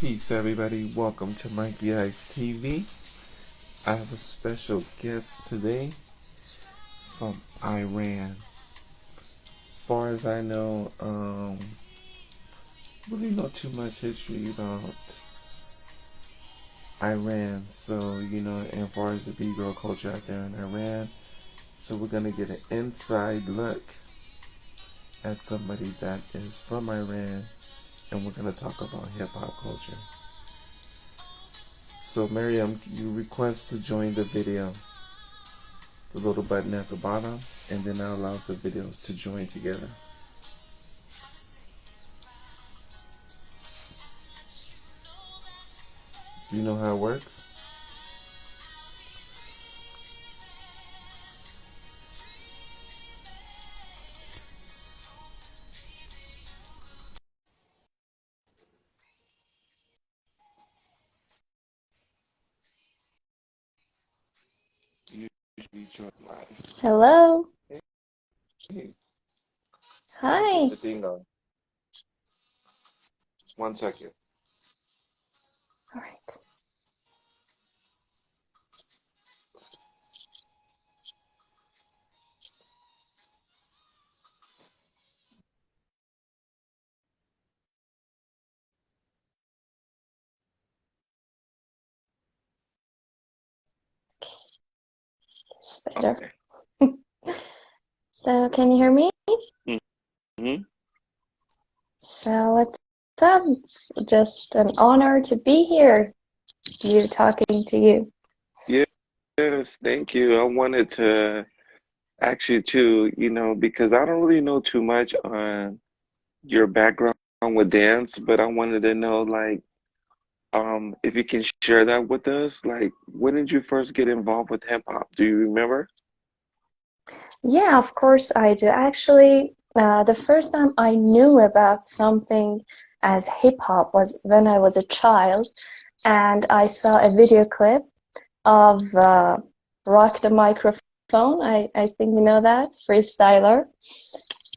Peace, everybody. Welcome to Mikey Eyes TV. I have a special guest today from Iran. Far as I know, really not too much history about Iran. So, and far as the B-girl culture out there in Iran, so we're gonna get an inside look at somebody that is from Iran, and we're gonna talk about hip hop culture. So Maryam, you request to join the video, the little button at the bottom, and then that allows the videos to join together. Do you know how it works? You should be joined live. Hello. Hey, Hi. the thing on. 1 second. All right. It's better. Okay. So, can you hear me? Mm-hmm. So, what's up? It's just an honor to be here, talking to you. Yes, thank you. I wanted to actually too, because I don't really know too much on your background with dance, but I wanted to know if you can share that with us. Like, when did you first get involved with hip hop? Do you remember? Yeah, of course I do. Actually, the first time I knew about something as hip hop was when I was a child, and I saw a video clip of Rock the Microphone. I think you know that, freestyler.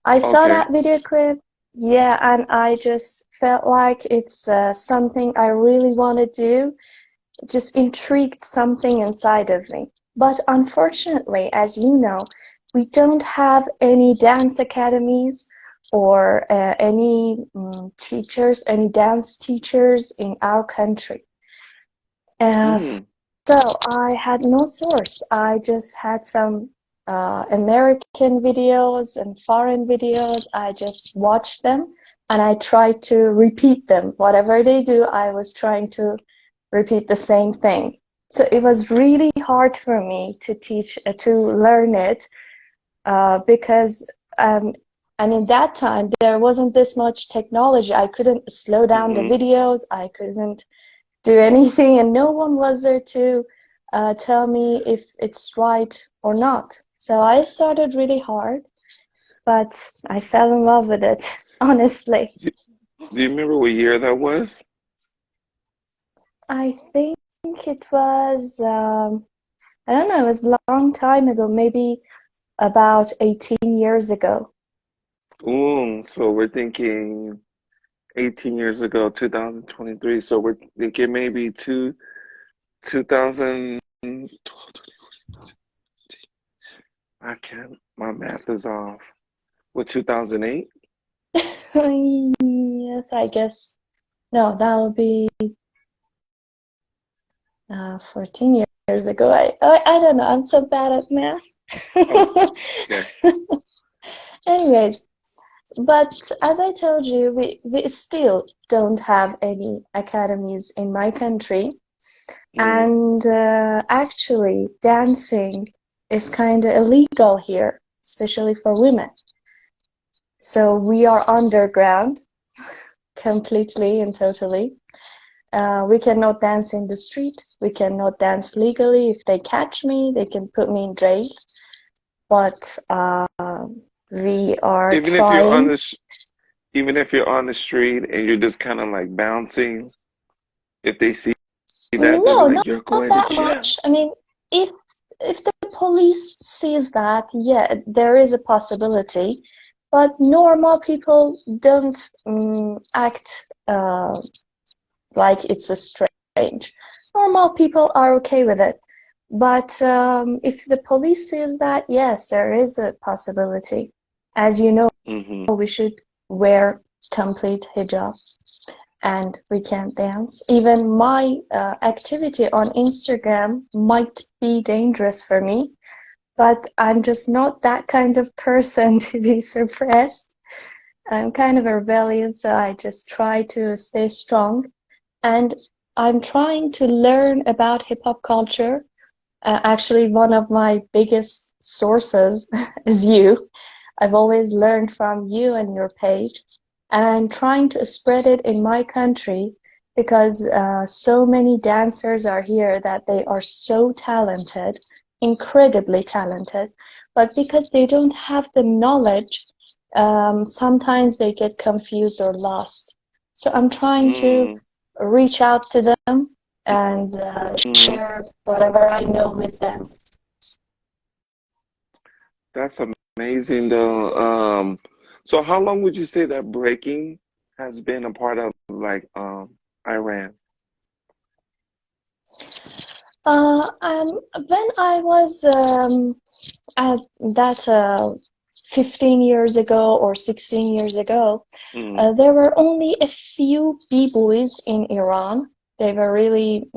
I saw Okay. that video clip, yeah, and I just felt like it's something I really want to do. It just intrigued something inside of me. But unfortunately, as you know, we don't have any dance academies or any teachers, any dance teachers in our country. Uh, Mm. so I had no source. I just had some American videos and foreign videos. I just watched them and I tried to repeat them. Whatever they do, I was trying to repeat the same thing. So it was really hard for me to to learn it because, and in that time, there wasn't this much technology. I couldn't slow down the Mm-hmm. videos. I couldn't do anything, and no one was there to tell me if it's right or not. So I started really hard, but I fell in love with it, honestly. Do you remember what year that was? I think it was, I don't know, it was a long time ago, maybe about 18 years ago. So we're thinking 18 years ago, 2023. So we're thinking maybe 2000. I can't, my math is off. What, 2008? Yes, I guess. No, that would be 14 years ago. I don't know, I'm so bad at math. Oh, okay. Anyways, but as I told you, we still don't have any academies in my country. Mm. And actually, dancing is kind of illegal here, especially for women. So we are underground completely and totally. We cannot dance in the street. We cannot dance legally. If they catch me, they can put me in jail. But we are Even if you're on trying. the even if you're on the street and you're just kind of like bouncing, if they see that, they'll be No, like, not "You're going to that jail." much. I mean, if if the police sees that, yeah, there is a possibility. But normal people don't act like it's a strange. Normal people are okay with it. But if the police says that, yes, there is a possibility. As you know, Mm-hmm. we should wear complete hijab and we can't dance. Even my activity on Instagram might be dangerous for me, but I'm just not that kind of person to be suppressed. I'm kind of a rebellion, so I just try to stay strong. And I'm trying to learn about hip hop culture. Actually, one of my biggest sources is you. I've always learned from you and your page, and I'm trying to spread it in my country because so many dancers are here that they are so talented, incredibly talented, but because they don't have the knowledge, sometimes they get confused or lost. So I'm trying to Mm-hmm. reach out to them and share whatever I know with them. That's amazing though. So how long would you say that breaking has been a part of like Iran? When I was at that 15 years ago or 16 years ago, Mm, there were only a few b-boys in Iran. They were really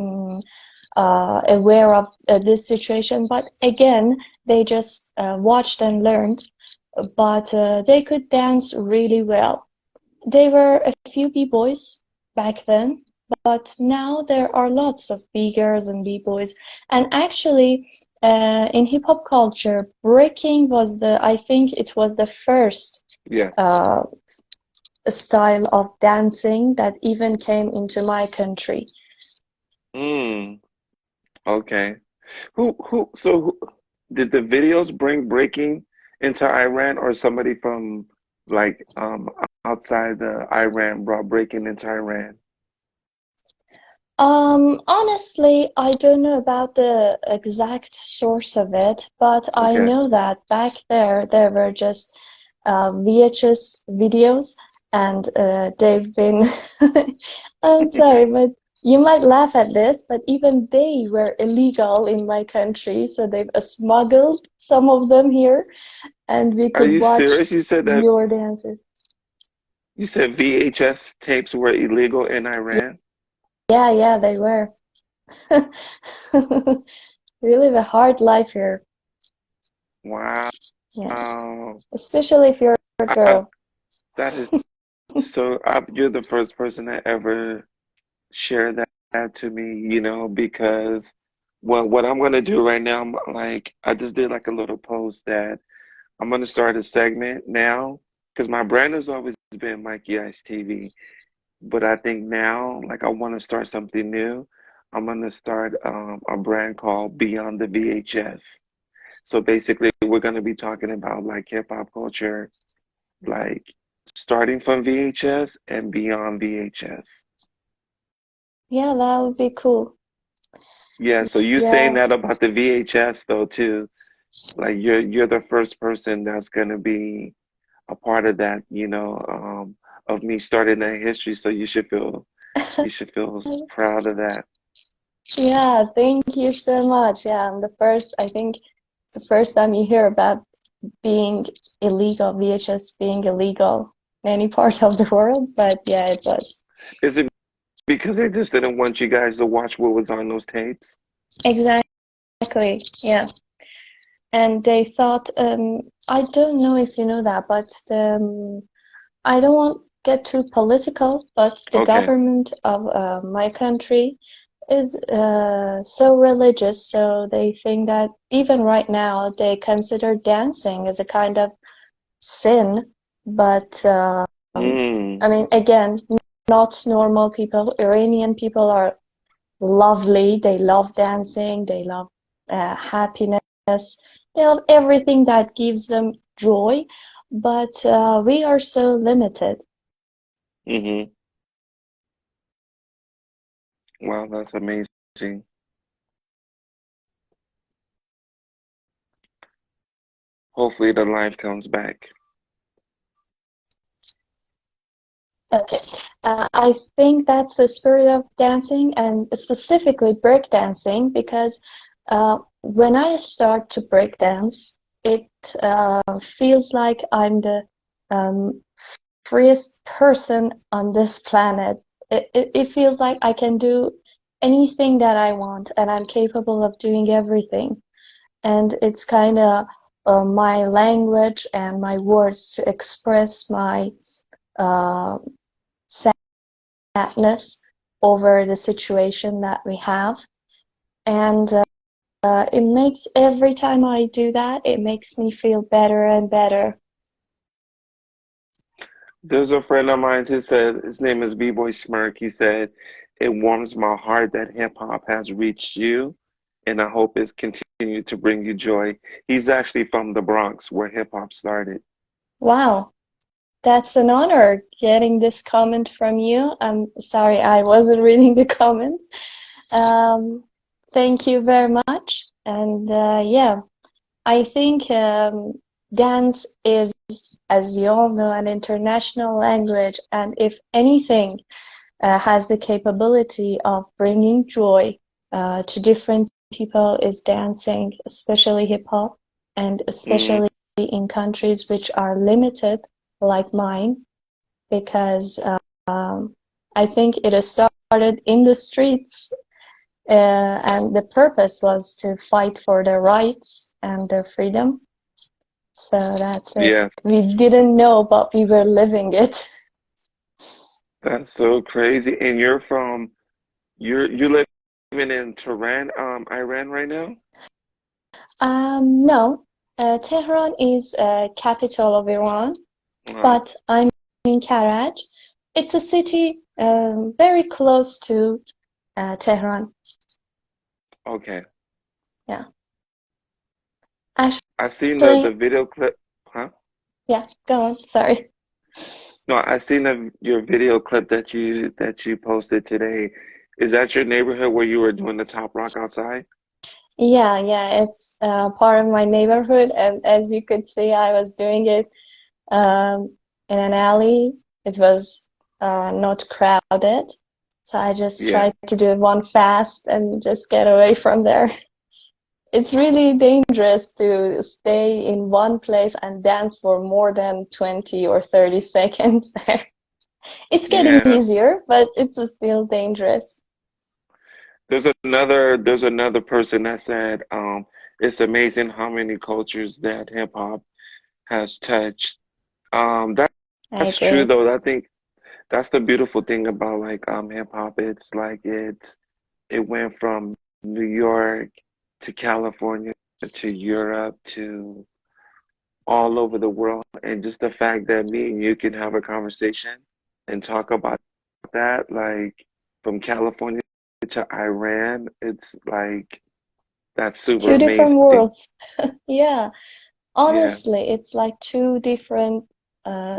aware of this situation, but again, they just watched and learned, but they could dance really well. They were a few b-boys back then, but now there are lots of b-girls and b-boys. And actually, in hip hop culture, breaking was I think it was the first yes. uh, style of dancing that even came into my country. Mm, okay. So did the videos bring breaking into Iran or somebody from like outside the Iran brought breaking into Iran? Honestly, I don't know about the exact source of it, but I Okay. know that back there were just VHS videos, and they've been. I'm sorry, but you might laugh at this, but even they were illegal in my country, so they've smuggled some of them here, and we Are could you watch serious? your dances. You said VHS tapes were illegal in Iran? Yeah, yeah, they were. We live a hard life here. Wow. Yes. Especially if you're a I, girl. that is so you're the first person that ever shared that to me, because what I'm gonna do right now, like I just did like a little post that I'm gonna start a segment now because my brand has always been Mikey Ice TV, but I think now like I want to start something new. I'm gonna start a brand called Beyond the VHS. So basically, we're gonna be talking about like hip hop culture, like starting from VHS and beyond VHS. Yeah, that would be cool. Yeah, so you saying Yeah. that about the VHS though too, like you're the first person that's gonna be a part of that, of me starting that history. So you should feel proud of that. Yeah, thank you so much. Yeah, I'm the first, I think it's the first time you hear about being illegal, VHS being illegal in any part of the world, but yeah, it was. Is it because they just didn't want you guys to watch what was on those tapes? Exactly. Yeah. And they thought, I don't know if you know that, but I don't want to get too political, but the Okay. government of my country is so religious, so they think that even right now they consider dancing as a kind of sin. But Mm, I mean, again, not normal people. Iranian people are lovely. They love dancing. They love happiness. They love everything that gives them joy. But we are so limited. mm-hmm. Wow, that's amazing. Hopefully the life comes back. Okay. I think that's the spirit of dancing and specifically break dancing because when I start to break dance, it feels like I'm the um, freest person on this planet. It feels like I can do anything that I want and I'm capable of doing everything. And it's kind of my language and my words to express my uh, sadness over the situation that we have. And it makes every time I do that, it makes me feel better and better. There's a friend of mine who said his name is B-Boy Smirk. He said, "It warms my heart that hip hop has reached you, and I hope it's continued to bring you joy." He's actually from the Bronx, where hip hop started. Wow, that's an honor getting this comment from you. I'm sorry I wasn't reading the comments. Um, Thank you very much. And yeah, I think dance is, as you all know, an international language, and if anything, has the capability of bringing joy to different people is dancing, especially hip hop, and Mm, especially in countries which are limited, like mine, because I think it has started in the streets, and the purpose was to fight for their rights and their freedom. So that's it. yes, We didn't know, but we were living it. that's so crazy. And you're living in Tehran, Iran right now? No, Tehran is capital of Iran, Oh, but I'm in Karaj. It's a city very close to Tehran. okay. Yeah, I seen the actually, video clip, huh? yeah, go on. Sorry. No, I seen your video clip that you posted today. Is that your neighborhood where you were doing the top rock outside? Yeah, yeah, it's part of my neighborhood, and as you could see, I was doing it in an alley. It was not crowded, so I just Yeah, tried to do one fast and just get away from there. It's really dangerous to stay in one place and dance for more than 20 or 30 seconds there. It's getting yeah. easier, but it's still dangerous. There's another person that said, it's amazing how many cultures that hip hop has touched. I That's true agree. though. I think that's the beautiful thing about like hip hop. It's like it went from New York to California to Europe to all over the world. And just the fact that me and you can have a conversation and talk about that, like from California to Iran, it's like that's super Two different amazing. worlds. Yeah, Yeah, honestly, it's like two different,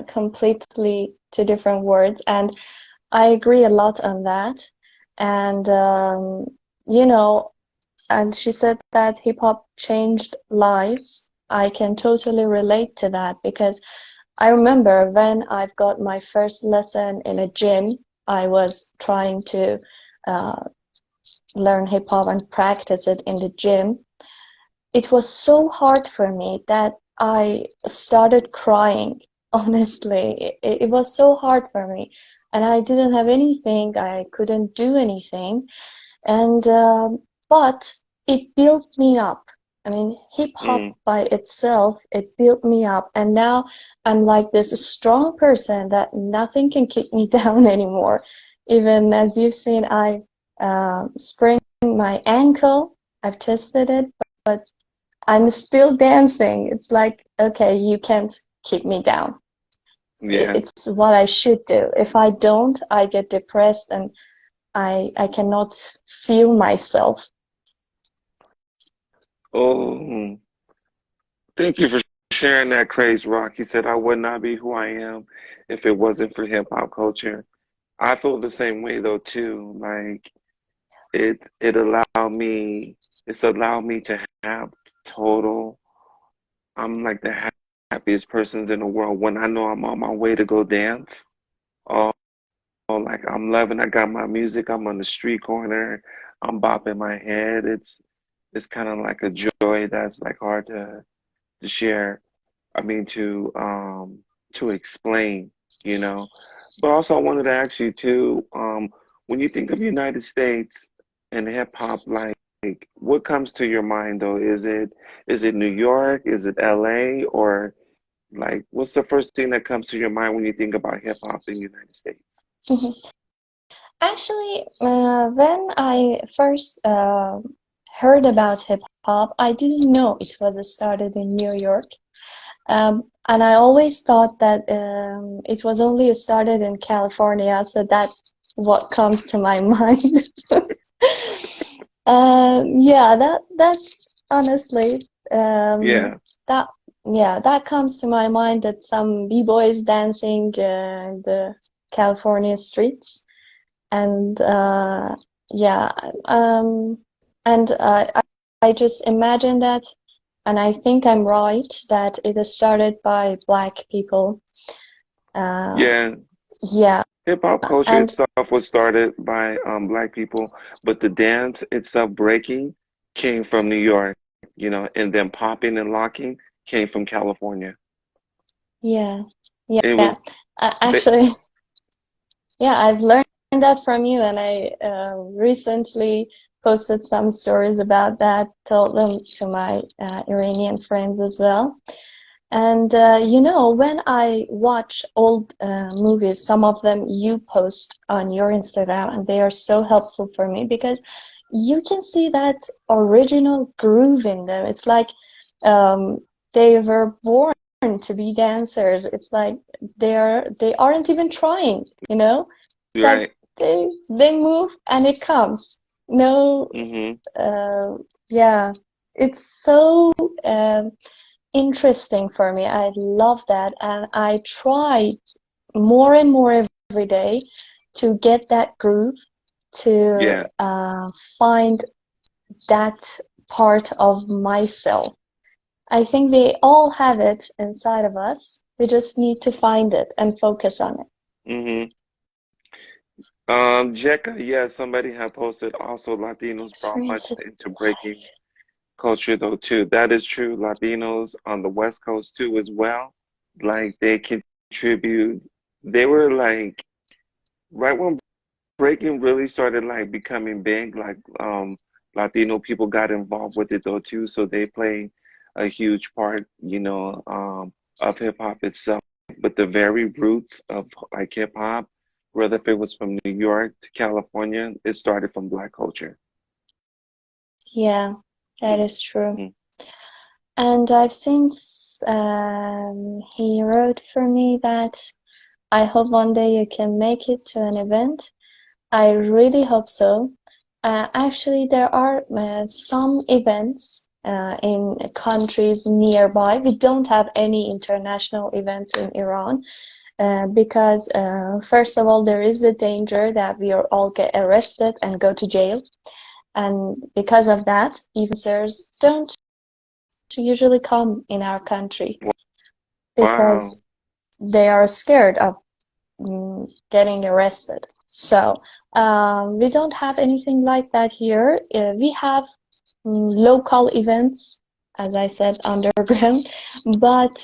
completely two different words. And I agree a lot on that. And, you know, and she said that hip hop changed lives. I can totally relate to that because I remember when I've got my first lesson in a gym, I was trying to uh, learn hip hop and practice it in the gym. It was so hard for me that I started crying. Honestly, it was so hard for me, and I didn't have anything. I couldn't do anything, and but it built me up. I mean, hip hop mm, by itself, it built me up, and now I'm like this strong person that nothing can kick me down anymore. Even as you've seen, I sprained my ankle. I've tested it, but I'm still dancing. It's like, okay, you can't keep me down. yeah. It's what I should do. If I don't, I get depressed and I cannot feel myself. Oh, thank you for sharing that craze, Rock. He said I would not be who I am if it wasn't for hip hop culture. I feel the same way though too. Like it allowed me it's allowed me to have total I'm like the happiest persons in the world when I know I'm on my way to go dance. Oh. like I'm loving. I got my music. I'm on the street corner. I'm bopping my head. It's kind of like a joy that's like hard to share. I mean to explain, you know. But also I wanted to ask you too, when you think of United States and hip hop, like what comes to your mind though? Is it New York? Is it LA? Or like what's the first thing that comes to your mind when you think about hip hop in the United States? Actually, when I first heard about hip hop, I didn't know it was started in New York. And I always thought that it was only started in California, so that what comes to my mind. Yeah, that's honestly Yeah, that yeah, that comes to my mind that some b-boys dancing in the California streets, and yeah, um, and I just imagine that, and I think I'm right that it is started by Black people. Uh, yeah. yeah, Hip hop culture and itself was started by black people, but the dance itself, breaking, came from New York, and then popping and locking came from California. yeah, It yeah. was ba- Actually, yeah, I've learned that from you, and I recently posted some stories about that, told them to my Iranian friends as well. And when I watch old movies, some of them you post on your Instagram, and they are so helpful for me because you can see that original groove in them. It's like um, they were born to be dancers. It's like they aren't even trying, you know? It's like right. they move and it comes. No, Hmm. uh, yeah, it's so interesting for me. I love that, and I try more and more every day to get that groove, to Yeah. find that part of myself. I think we all have it inside of us. We just need to find it and focus on it. Hmm. Jekka, yeah, somebody had posted also Latinos brought Experience much it. into breaking culture though too. That is true. Latinos on the West Coast too as well. Like they contribute. They were like right when breaking really started like becoming big, like Latino people got involved with it though too, so they play a huge part, of hip hop itself. But the very roots of like hip hop, whether if it was from New York to California, it started from Black culture. Yeah, that is true. Mhm. And I've seen he wrote for me that I hope one day you can make it to an event. I really hope so. Actually, there are some events in countries nearby. We don't have any international events in Iran because, first of all, there is a danger that we are all get arrested and go to jail. And because of that, influencers don't usually come in our country Wow. because they are scared of getting arrested. So we don't have anything like that here. We have local events, as I said, underground, but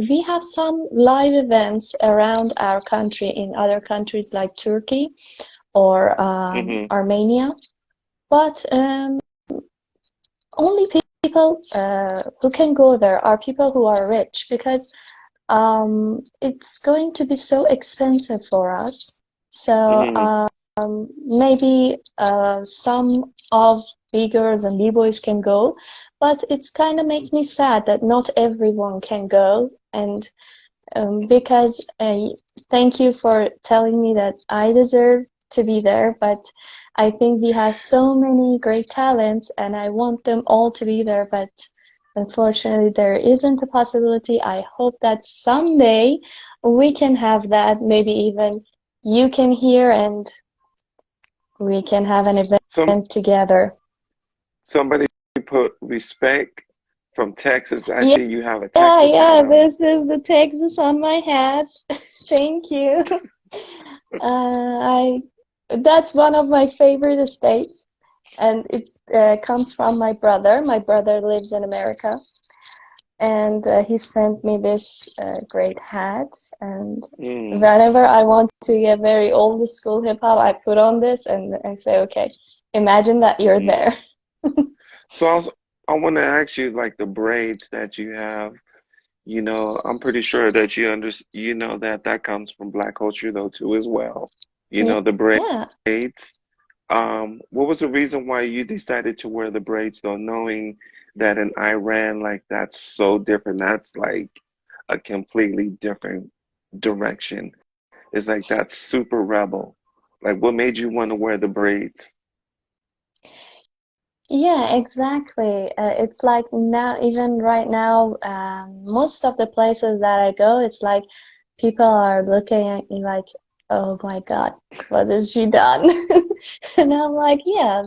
we have some live events around our country in other countries like Turkey or Hmm. Armenia. But only people who can go there are people who are rich because it's going to be so expensive for us. So Hmm. maybe some of B-girls and B-boys can go, but it's kind of makes me sad that not everyone can go. And because thank you for telling me that I deserve to be there, but I think we have so many great talents and I want them all to be there, but unfortunately there isn't a possibility. I hope that someday we can have that, maybe even you can hear and we can have an Some event together. somebody put respect from Texas. I Yeah, see you have a yeah, Texas hat yeah, on. this is the Texas on my hat. Thank you. I That's one of my favorite estates, and it comes from my brother. My brother lives in America, and he sent me this great hat. And Mm, whenever I want to get very old school hip hop, I put on this and I say, okay, imagine that you're mm. there. So I want to ask you like the braids that you have. I'm pretty sure that you know that that comes from Black culture though too as well. The Yeah. braids. What was the reason why you decided to wear the braids though, knowing that in Iran, like that's so different. That's like a completely different direction. It's like that's super rebel. Like what made you want to wear the braids? Yeah, exactly. It's like now, even right now, most of the places that I go, it's like people are looking at me like, oh my God, what has she done? And I'm like, yeah,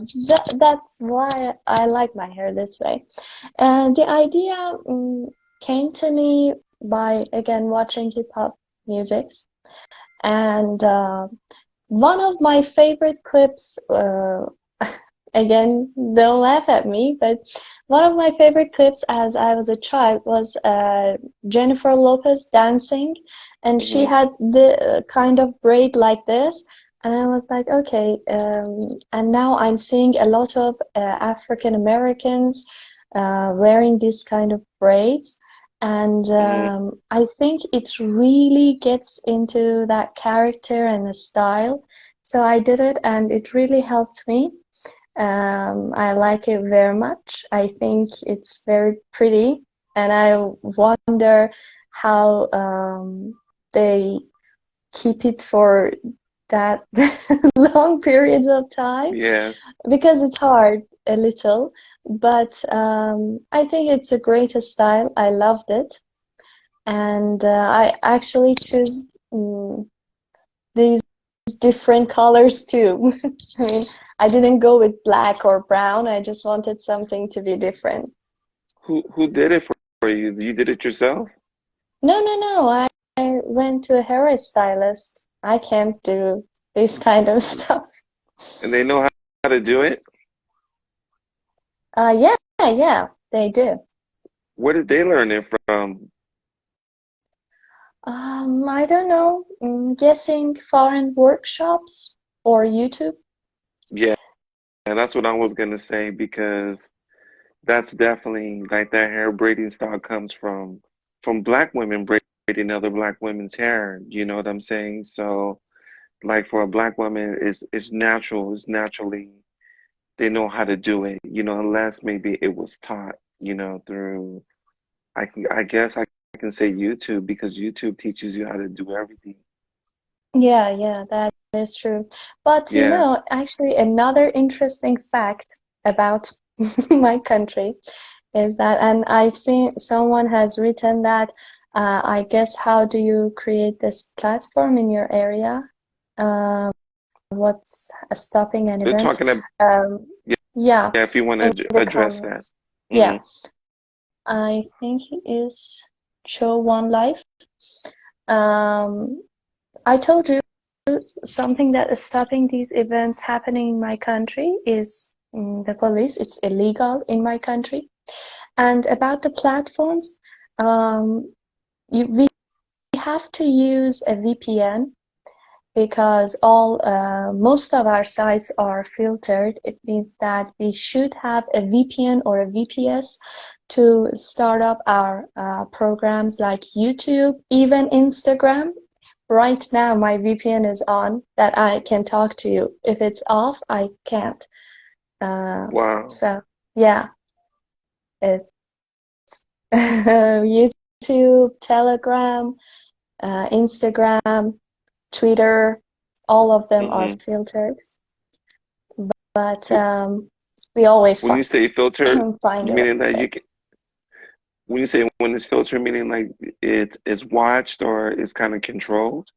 that's why I like my hair this way. And the idea came to me by, again, watching hip hop music. And one of my favorite clips, again, don't laugh at me, but one of my favorite clips as I was a child was Jennifer Lopez dancing, and she Hmm. had the kind of braid like this. And I was like, okay, and now I'm seeing a lot of African Americans wearing this kind of braids. And Hmm. I think it really gets into that character and the style. So I did it, and it really helped me. I like it very much. I think it's very pretty, and I wonder how they keep it for that long period of time, Yeah. because it's hard a little, but I think it's a great style. I loved it, and I actually choose these different colors too. I mean, I didn't go with black or brown. I just wanted something to be different. Who did it for you? You did it yourself? No, no, no. I went to a hairstylist. I can't do this kind of stuff. And they know how to do it? Yeah, yeah, they do. Where did they learn it from? I don't know. Guessing foreign workshops or YouTube. Yeah, and that's what I was gonna say because that's definitely like that hair braiding style comes from black women braiding other black women's hair. You know what I'm saying? So like for a black woman, it's natural. It's naturally they know how to do it. Unless maybe it was taught. Through I guess I can say YouTube because YouTube teaches you how to do everything. Yeah, yeah, that is true. But Yeah. actually, another interesting fact about my country is that, and I've seen someone has written that, I guess, how do you create this platform in your area? Um, what's stopping an They're event? talking about, Um, yeah, yeah, if you want in to the address that. comments. Hmm. Yeah, I think it is Show One Life. Um, I told you something that is stopping these events happening in my country is the police. It's illegal in my country. And about the platforms, um, we have to use a VPN because most of our sites are filtered. It means that we should have a VPN or a VPS to start up our programs like YouTube, even Instagram. Right now, my VPN is on that I can talk to you. If it's off, I can't. Uh, Wow. so yeah, it's YouTube, Telegram, Instagram, Twitter, all of them are Hmm. filtered, but we always When you say filtered, find a meaning that way. you can, when you say when it's filtered, meaning like it's watched or it's kind of controlled.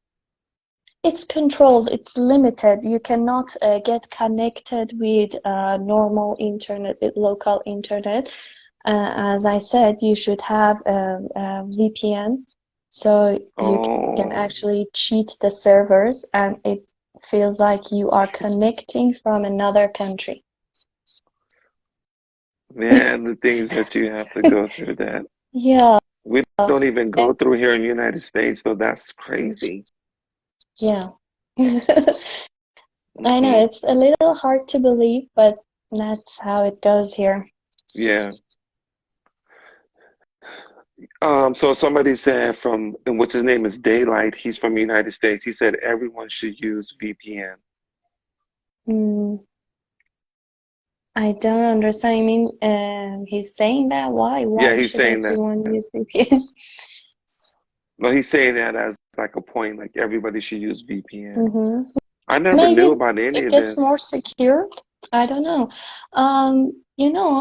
It's controlled, it's limited. You cannot get connected with normal internet, with local internet. As I said, you should have a VPN So you can Oh, actually cheat the servers and it feels like you are connecting from another country. man, the things that you have to go through that Yeah, we don't even go it's through here in the United States, so that's crazy. yeah. I know Hmm. it's a little hard to believe, but that's how it goes here. Yeah. So somebody said and what's his name is Daylight. He's from the United States. He said everyone should use VPN. Mm, I don't understand. I mean, he's saying that. Why? Yeah, Why he's should saying that. everyone use VPN? No, he's saying that as like a point, like everybody should use VPN. hmm I never knew Maybe about any it of gets more this. secure. I don't know.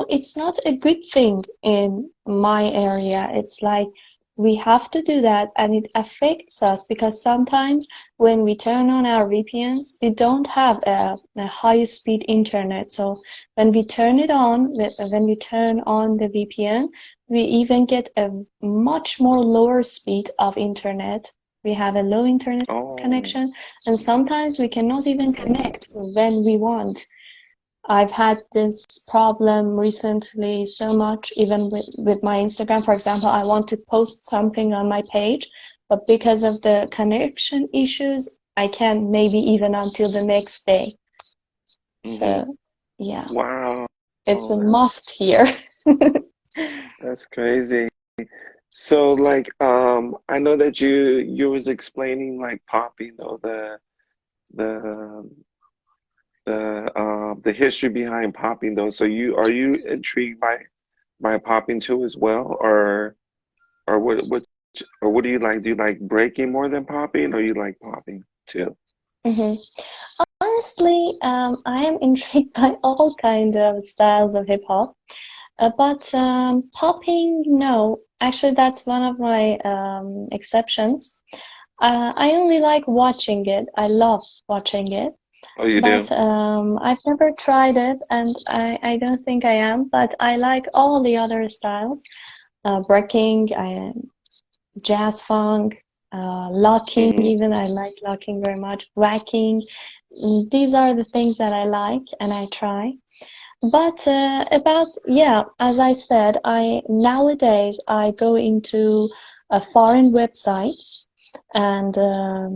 It's not a good thing in my area. It's like we have to do that, and it affects us because sometimes when we turn on our VPNs, we don't have a high speed internet. So when we turn it on, when we turn on the VPN, we even get a much more lower speed of internet. We have a low internet Oh, connection, and sometimes we cannot even connect when we want. I've had this problem recently so much, even with my Instagram. For example, I want to post something on my page, but because of the connection issues, I can't maybe even until the next day. hmm. So, yeah, Wow. it's a must here. That's crazy. So like I know that you was explaining like popping though the the history behind popping though. So you intrigued by popping too as well or what do you like? Do you like breaking more than popping or you like popping too? Mhm. Honestly, I am intrigued by all kind of styles of hip hop. But popping, no. Actually, that's one of my exceptions. I only like watching it. I love watching it. Oh, you But do? I've never tried it, and I don't think I am. But I like all the other styles. Breaking, jazz funk, locking Hmm. even. I like locking very much. Whacking. These are the things that I like and I try. But yeah, as I said, I nowadays I go into foreign websites, and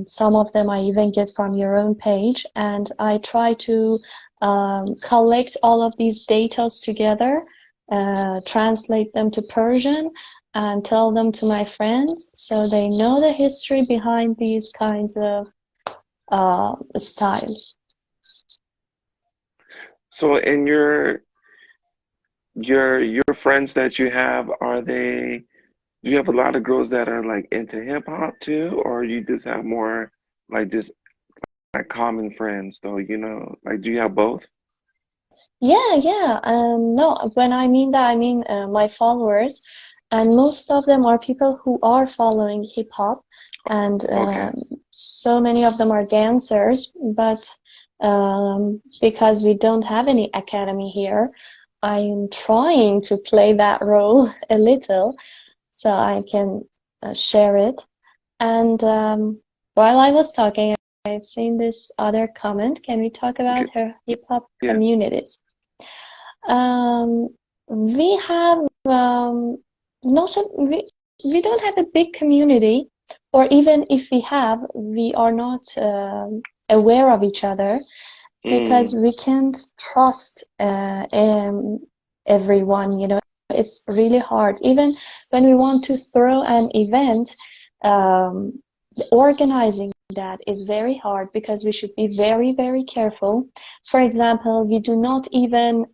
some of them I even get from your own page, and I try to collect all of these datas together, translate them to Persian, and tell them to my friends so they know the history behind these kinds of styles. So in your friends that you have, do you have a lot of girls that are like into hip hop too, or you just have more like just like common friends though, like do you have both? Yeah, yeah. No, when I mean that, I mean my followers, and most of them are people who are following hip hop, and Okay. so many of them are dancers. But because we don't have any academy here, I'm trying to play that role a little so I can share it. And while I was talking, I've seen this other comment. Can we talk Okay. about her hip hop Yeah. communities? Um, we have not a, we don't have a big community, or even if we have, we are not aware of each other because Mm. we can't trust everyone. It's really hard. Even when we want to throw an event, um, organizing that is very hard because we should be very, very careful. For example, we do not even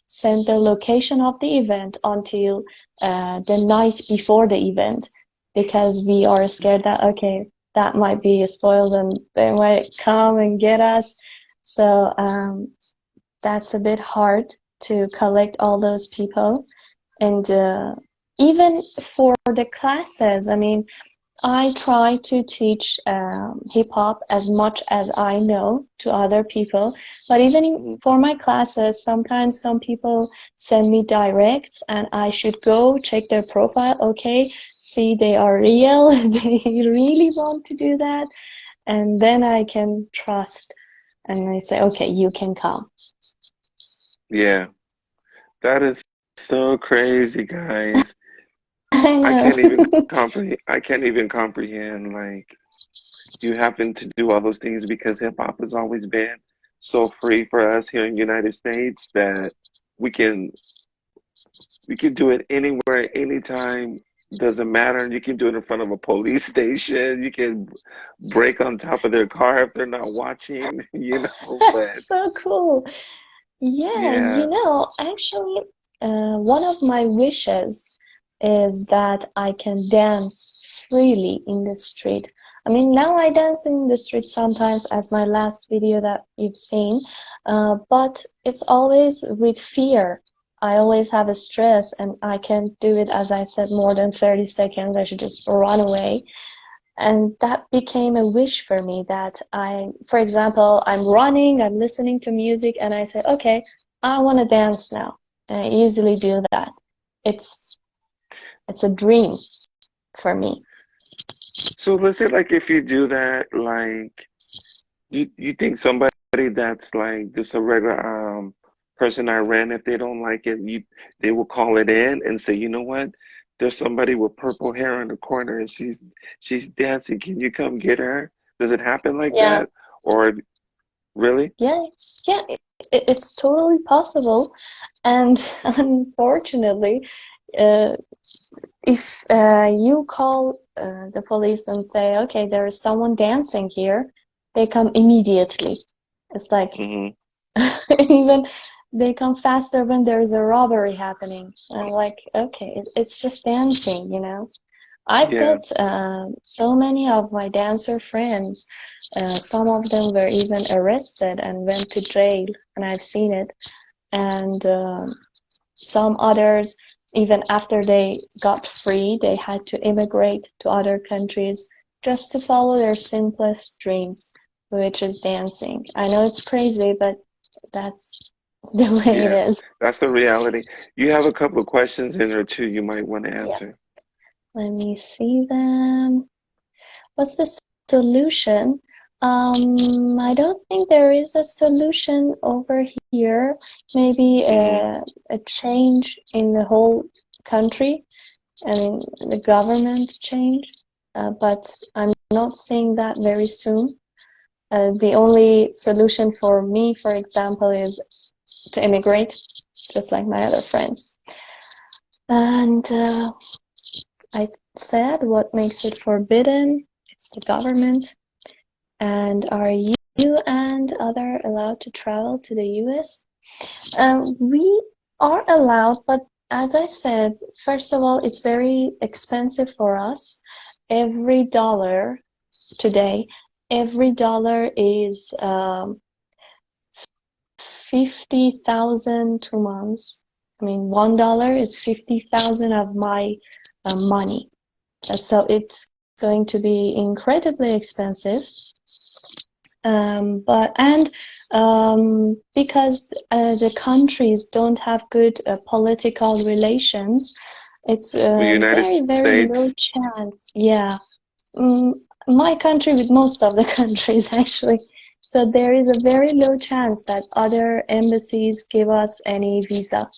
send the location of the event until the night before the event because we are scared that, okay, that might be spoiled and they might come and get us. So that's a bit hard to collect all those people. And even for the classes, I mean, I try to teach hip hop as much as I know to other people. But even Mhm. for my classes, sometimes some people send me directs and I should go check their profile. Okay, see they are real. They really want to do that. And then I can trust. And I say, okay, you can come. Yeah, that is so crazy, guys. I I know. can't even comprehend. I can't even comprehend. Like, you happen to do all those things because hip hop has always been so free for us here in the United States that we can we can do it anywhere, anytime. Doesn't matter. You can do it in front of a police station. You can break on top of their car if they're not watching, But So cool. Yeah, yeah. actually, one of my wishes is that I can dance freely in the street. I mean, now I dance in the street sometimes, as my last video that you've seen, but it's always with fear. I always have a stress, and I can't do it, as I said, more than 30 seconds. I should just run away. And that became a wish for me that for example, I'm running, I'm listening to music, and I say, okay, I want to dance now. And I easily do that. It's it's a dream for me. So let's say like if you do that, like you think somebody that's like just a regular person I ran, if they don't like it, they will call it in and say, you know what? There's somebody with purple hair in the corner and she's dancing. Can you come get her? Does it happen like Yeah, that? Or really? yeah, yeah. It's totally possible, and unfortunately, uh, if you call the police and say, okay, there is someone dancing here, they come immediately. It's like Hmm. even they come faster when there's a robbery happening. And I'm like, okay, it's just dancing. I've Yeah. got so many of my dancer friends. Some of them were even arrested and went to jail, and I've seen it. And some others, even after they got free, they had to immigrate to other countries just to follow their simplest dreams, which is dancing. I know it's crazy, but that's the way it Yeah. is. That's the reality. You have a couple of questions in there too you might want to Yeah. answer. Let me see them. What's the solution? I don't think there is a solution over here. Maybe Hmm. a change in the whole country. I mean, the government change, but I'm not seeing that very soon. The only solution for me, for example, is to immigrate, just like my other friends. And I said, what makes it forbidden? It's the government. And are you and other allowed to travel to the US? We are allowed, but as I said, first of all, it's very expensive for us. Every dollar today, every dollar is 50,000 2 months. I mean, $1 is 50,000 of my money. So it's going to be incredibly expensive. But and because the countries don't have good political relations, it's The a United very, very low States? chance. Yeah, mm, my country with most of the countries actually. So there is a very low chance that other embassies give us any visa.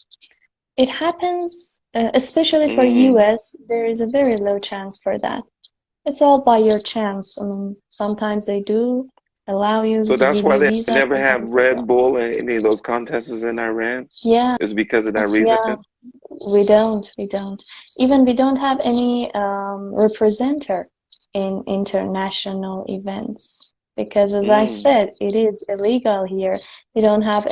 It happens, especially for Mm. US, there is a very low chance for that. It's all by your chance. I mean, sometimes they do allow you So to that's give why you they visa, never have sometimes they Red don't. Bull in any of those contests in Iran. Yeah, Is because of that reason? yeah, we don't. Even we don't have any representative in international events because, as I Mm. said, it is illegal here. We don't have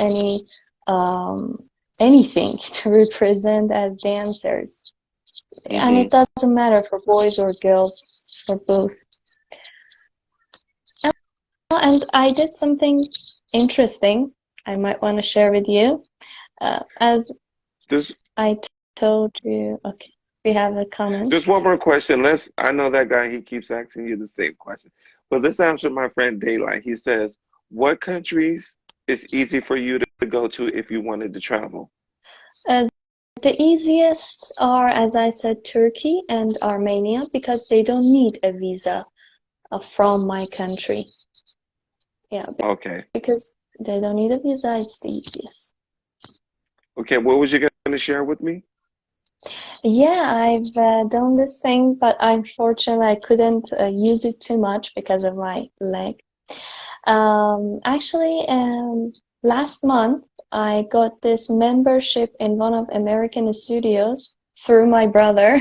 um, anything to represent as dancers, and Hmm. it doesn't matter for boys or girls. It's for both. And I did something interesting I might want to share with you. As This I told you, okay. We have a comment. Just one more question. I know that guy, he keeps asking you the same question. But let's answer my friend Daylight. He says, what countries is easy for you to go to if you wanted to travel? Uh, the easiest are, as I said, Turkey and Armenia because they don't need a visa from my country. Yeah, Okay. because they don't need a visa, it's the easiest. Okay, what was you going to share with me? Yeah, I've done this thing, but unfortunately I couldn't use it too much because of my leg. Actually, last month I got this membership in one of American studios through my brother.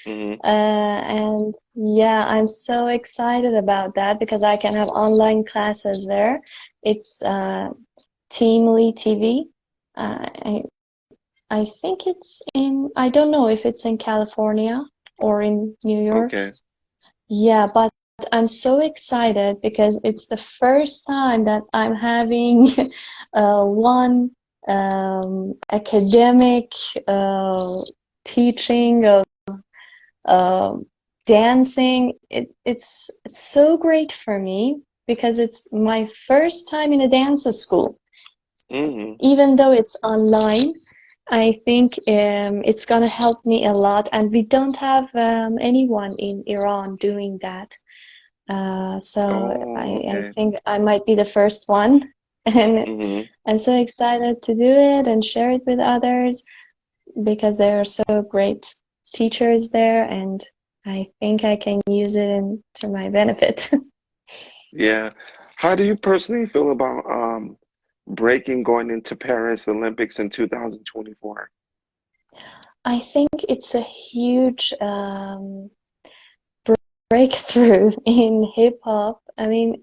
Hmm. And yeah, I'm so excited about that because I can have online classes there. It's Teamly TV. I think it's in, I don't know if it's in California or in New York. Okay. Yeah, but I'm so excited because it's the first time that I'm having one academic teaching of uh, dancing. It's so great for me because it's my first time in a dance school. Hmm. Even though it's online, I think it's gonna help me a lot. And we don't have anyone in Iran doing that. So Oh, I okay. think I might be the first one. And Hmm. I'm so excited to do it and share it with others because there are so great teachers there, and I think I can use it to my benefit. Yeah. How do you personally feel about breaking going into Paris Olympics in 2024? I think it's a huge breakthrough in hip hop. I mean,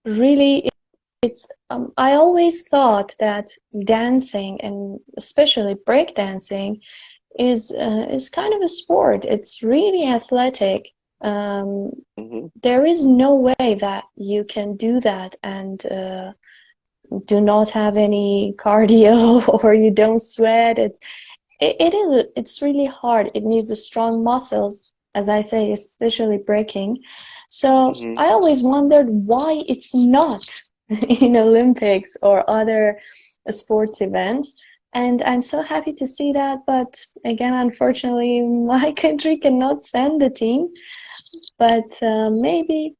really, it's I always thought that dancing and especially breakdancing is kind of a sport. It's really athletic. Um, Hmm. there is no way that you can do that and do not have any cardio or you don't sweat. It's really hard. It needs a strong muscles, as I say, especially breaking. So Hmm. I always wondered why it's not in Olympics or other sports events. And I'm so happy to see that. But again, unfortunately, my country cannot send the team. But maybe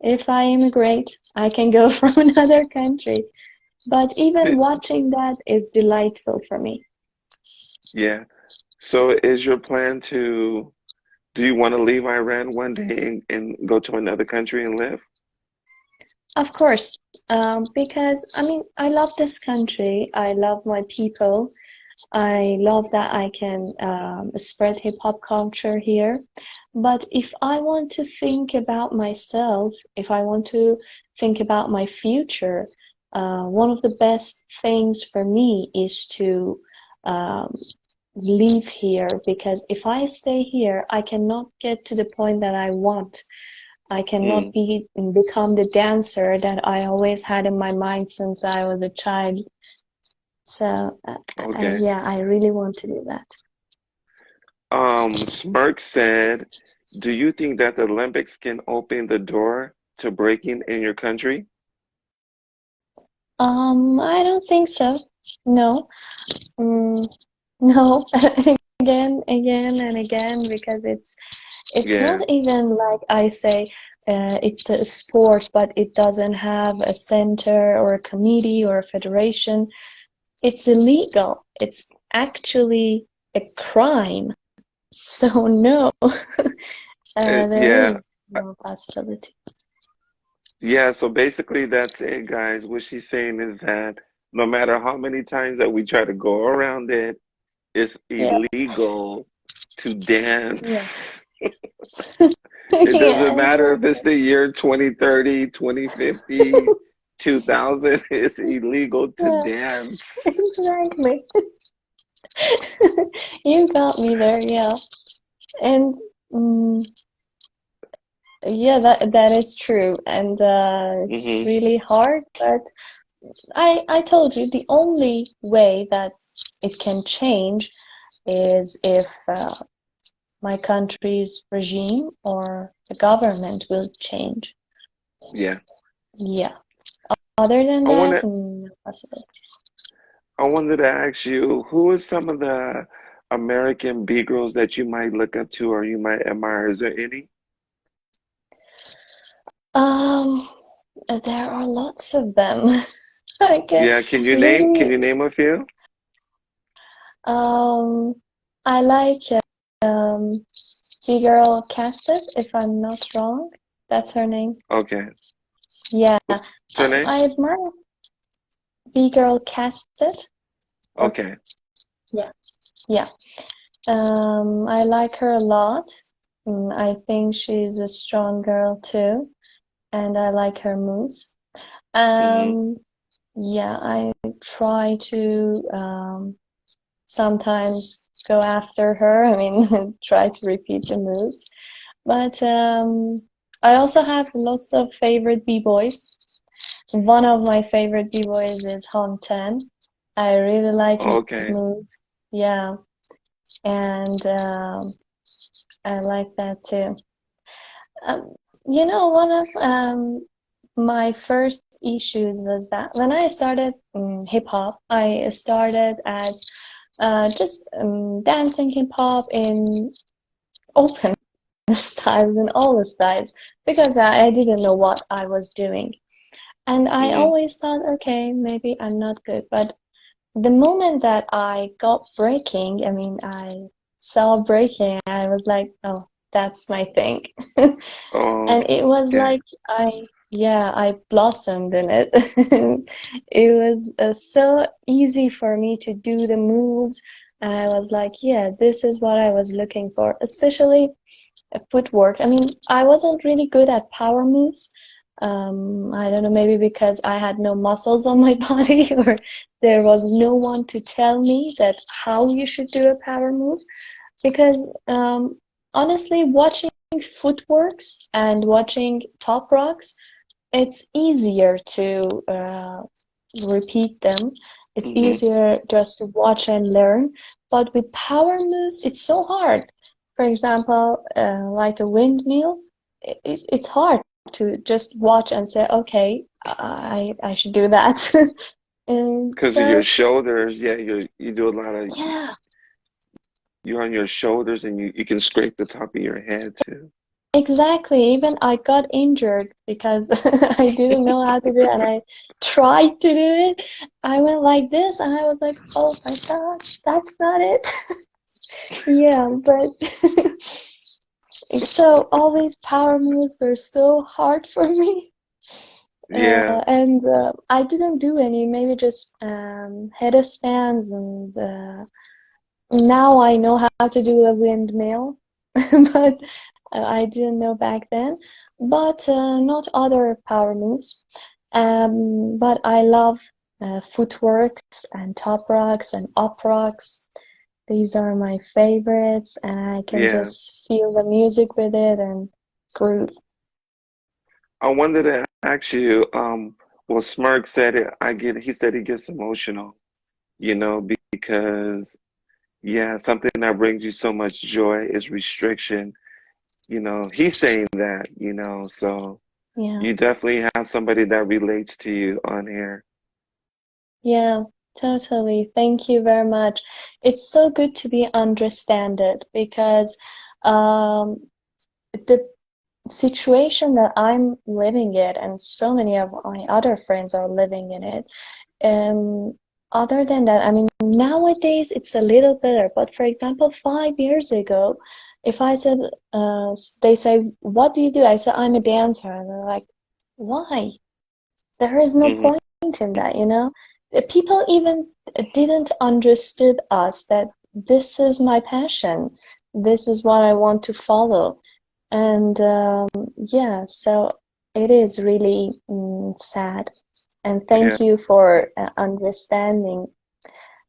if I immigrate, I can go from another country. But even watching that is delightful for me. Yeah. So is your plan to, do you want to leave Iran one day and go to another country and live? Of course, because I mean, I love this country. I love my people. I love that I can spread hip hop culture here. But if I want to think about myself, if I want to think about my future, one of the best things for me is to um, live here because if I stay here, I cannot get to the point that I want. I cannot Mm, become the dancer that I always had in my mind since I was a child. So, okay. yeah, I really want to do that. Smirk said, do you think that the Olympics can open the door to breaking in your country? I don't think so. No. Mm, no. Again and again, because it's not Yeah. even like I say, it's a sport, but it doesn't have a center or a committee or a federation. It's illegal. It's actually a crime. So no, there Yeah. is no possibility. Yeah, so basically that's it, guys. What she's saying is that no matter how many times that we try to go around it, it's Yeah, illegal to dance. yeah, It doesn't yeah, matter if exactly. it's the year 2030, 2050, 2000, it's illegal to Yeah, dance. exactly. You got me there, yeah. And mm, yeah, that is true. And it's Hmm. really hard, but I told you the only way that it can change is if my country's regime or the government will change. Yeah. Yeah. Other than I that, wanted no possibilities. I wanted to ask you, who are some of the American B-girls that you might look up to or you might admire? Is there any? Um, there are lots of them. I can Yeah, can really, you name a few? um, I like um, B-girl Casted, if I'm not wrong. That's her name. Okay. Yeah, What's her name? I admire B-girl Casted. Or Okay. yeah, yeah. I like her a lot. I think she's a strong girl too, and I like her moves. Hmm. Um, yeah, I try to sometimes go after her. I mean, try to repeat the moves. But I also have lots of favorite b-boys. One of my favorite b-boys is Han Ten. I really like his Okay. moves. Yeah, and I like that too. Um, one of my first issues was that when I started hip hop, I started as just dancing hip hop in open styles and all the styles because I didn't know what I was doing. And I Hmm. always thought, okay, maybe I'm not good. But the moment that I got breaking, I mean, I saw breaking, I was like, oh, that's my thing. And it was Okay. like yeah, I blossomed in it. It was so easy for me to do the moves. And I was like, yeah, this is what I was looking for, especially footwork. I mean, I wasn't really good at power moves. I don't know, maybe because I had no muscles on my body or there was no one to tell me that how you should do a power move. Because honestly, watching footworks and watching top rocks, it's easier to repeat them. It's Hmm. easier just to watch and learn. But with power moves, it's so hard. For example, like a windmill, it's hard to just watch and say, okay, I should do that. And Because of your so, shoulders, yeah, you do a lot of yeah, you're on your shoulders and you can scrape the top of your head too. exactly. Even I got injured because I didn't know how to do it and I tried to do it. I went like this and I was like, oh my God, that's not it. Yeah, but so all these power moves were so hard for me. Yeah, And I didn't do any, maybe just headstands and now I know how to do a windmill, but I didn't know back then. But not other power moves. But I love footworks and top rocks and up rocks. These are my favorites, and I can yeah. just feel the music with it and groove. I wanted to ask you, well, Smirk said it, he said he gets emotional, because, yeah, something that brings you so much joy is restriction. He's saying that, so Yeah, you definitely have somebody that relates to you on here. yeah, totally. Thank you very much. It's so good to be understood because um, the situation that I'm living in, and so many of my other friends are living in it. Other than that, I mean, nowadays it's a little better. But for example, 5 years ago, if I said, they say, "What do you do?" I said, "I'm a dancer," and they're like, "Why?" There is no Hmm. point in that, you know? People even didn't understood us that this is my passion. This is what I want to follow. And yeah, so it is really sad. And Yeah, thank you for understanding.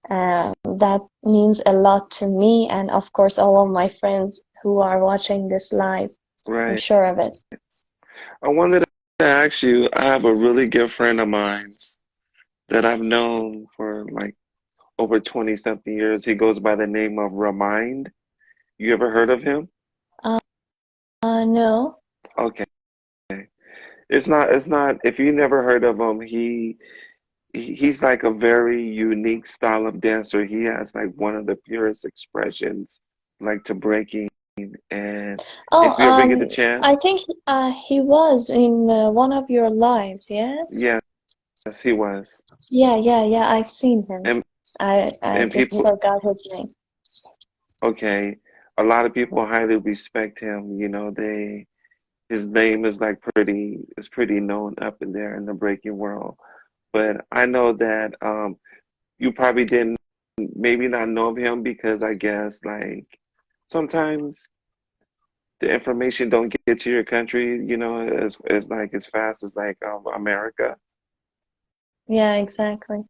That means a lot to me and, of course, all of my friends who are watching this live. I'm right. sure of it. I wanted to ask you, I have a really good friend of mine that I've known for like over 20 something years. He goes by the name of Remind. You ever heard of him? Uh, no. Okay. It's not if you never heard of him, he's like a very unique style of dancer. He has like one of the purest expressions like to breaking, and Oh, if you ever get a chance, I think he was in one of your lives, yes? yes, he was. Yeah, yeah, yeah. I've seen him. And I and just people, forgot his name. okay, a lot of people highly respect him. His name is like pretty known up in there in the breaking world. But I know that you probably didn't maybe not know of him because I guess like sometimes the information don't get to your country, as like as fast as like America. Yeah, exactly.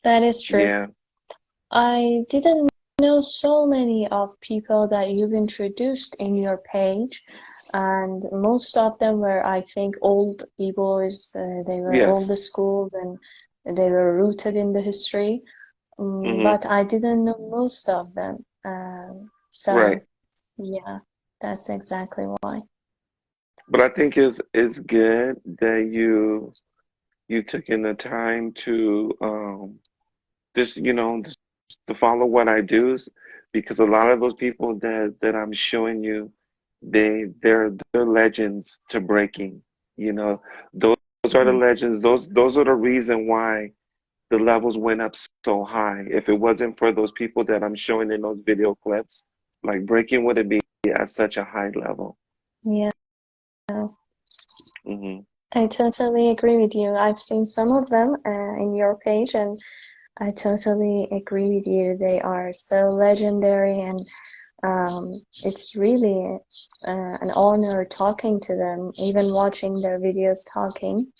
That is true. Yeah. I didn't know so many of people that you've introduced in your page, and most of them were, I think, old people. They were Yes. old schools and they were rooted in the history. Hmm. But I didn't know most of them. Right. So yeah, that's exactly why. But I think it's good that you took in the time to just just to follow what I do because a lot of those people that I'm showing you, they're legends to breaking. You know, those are the Mm. legends. Those are the reason why the levels went up so high. If it wasn't for those people that I'm showing in those video clips, like breaking wouldn't be at such a high level. Yeah, Hmm. I totally agree with you. I've seen some of them in your page, and I totally agree with you. They are so legendary, and it's really an honor talking to them, even watching their videos talking.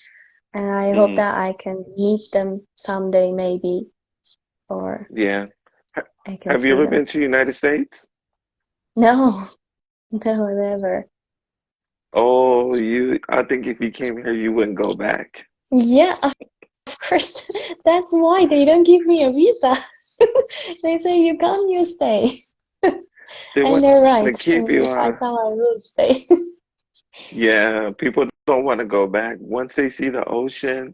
And I hope Hmm. that I can meet them someday, maybe, or Yeah. Ha- I can Have you see ever them. been to the United States? No, no, never. Oh, I think if you came here, you wouldn't go back. Yeah, of course. That's why they don't give me a visa. They say you come, you stay. They And want they're to right. keep you If I on. come, I will stay. Yeah, people don't want to go back. Once they see the ocean,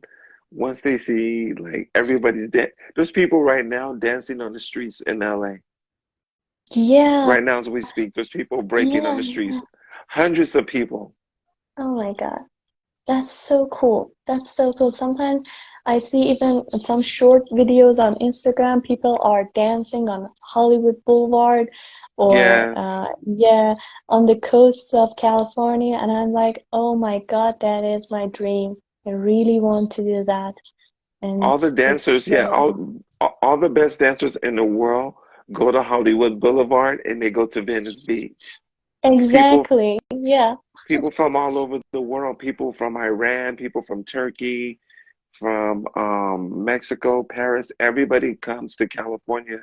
once they see like everybody's dead. There's people right now dancing on the streets in LA. Yeah, Right now as we speak, there's people breaking on yeah, the yeah. streets. Hundreds of people. Oh my God. That's so cool. That's so cool. Sometimes I see even some short videos on Instagram, people are dancing on Hollywood Boulevard or Yes. yeah, on the coast of California, and I'm like, "Oh my God, that is my dream. I really want to do that." And All the it's dancers, yeah, so all the best dancers in the world go to Hollywood Boulevard and they go to Venice Beach. People exactly. Yeah. people from all over the world, people from Iran, people from Turkey, from Mexico, Paris, everybody comes to California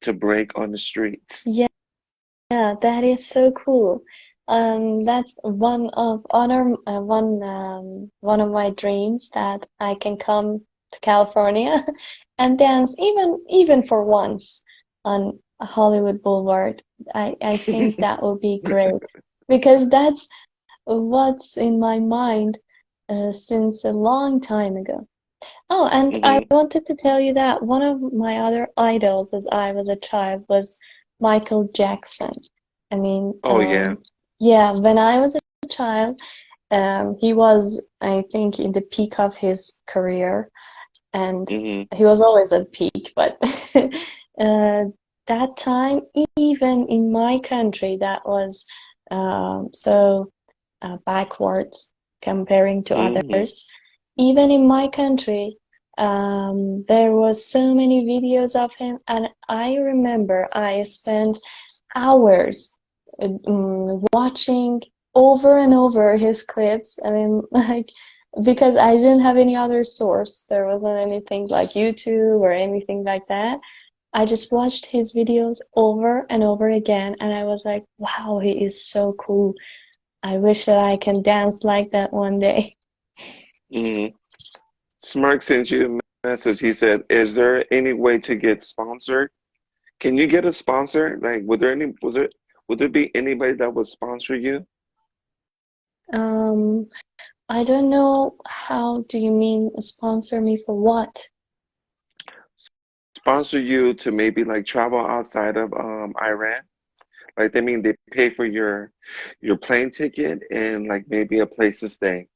to break on the streets. Yeah. Yeah, that is so cool. That's one of my dreams that I can come to California and dance even for once on Hollywood Boulevard. I think that would be great because that's what's in my mind since a long time ago. Oh, and I Hmm. wanted to tell you that one of my other idols as I was a child was Michael Jackson. I mean, Oh yeah. yeah, when I was a child, he was, I think, in the peak of his career, and Hmm. he was always at peak, but uh, that time, even in my country, that was so backwards comparing to Hmm. others. Even in my country, there was so many videos of him, and I remember I spent hours watching over and over his clips. I mean, like, because I didn't have any other source. There wasn't anything like YouTube or anything like that. I just watched his videos over and over again, and I was like, wow, he is so cool. I wish that I can dance like that one day. Hmm. Smirk sent you a message. He said, "Is there any way to get sponsored? Can you get a sponsor? Like, was there would there be anybody that would sponsor you? Um, I don't know, how do you mean sponsor me for what? Sponsor you to maybe like travel outside of Iran? Like they mean they pay for your plane ticket and like maybe a place to stay.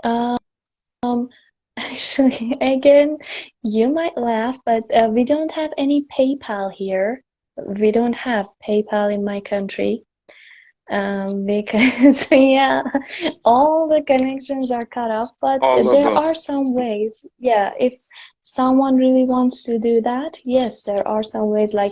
Um, Actually, again, you might laugh, but we don't have any PayPal here. We don't have PayPal in my country. Because yeah, all the connections are cut off, but All of there them. are some ways. Yeah, if someone really wants to do that, yes, there are some ways. Like,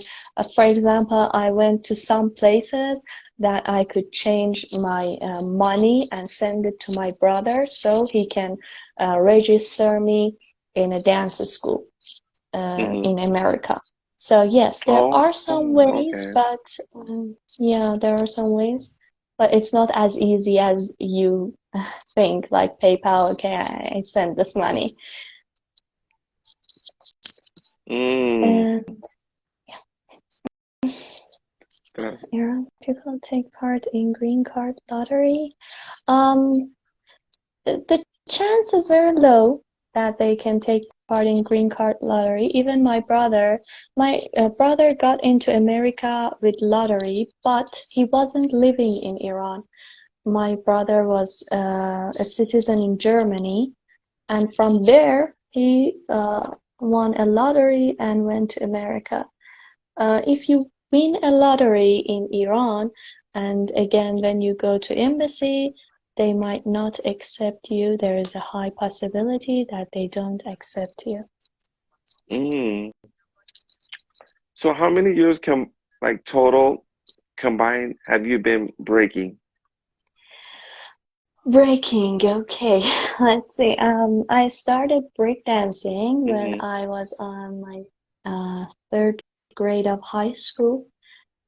for example, I went to some places that I could change my money and send it to my brother so he can register me in a dance school Hmm. in America. So yes, there Oh, are some ways, okay. but yeah, there are some ways, but it's not as easy as you think. Like PayPal, okay, I send this money, Mm. and That's, Iran people take part in green card lottery. Um, the chance is very low that they can take part in green card lottery. Even my brother got into America with lottery, but he wasn't living in Iran. My brother was a citizen in Germany, and from there he won a lottery and went to America. If you win a lottery in Iran, and again, when you go to embassy, they might not accept you. There is a high possibility that they don't accept you. mm. So how many years can like total combined have you been breaking? Breaking, okay. Let's see. I started breakdancing when Hmm. I was on my third grade of high school,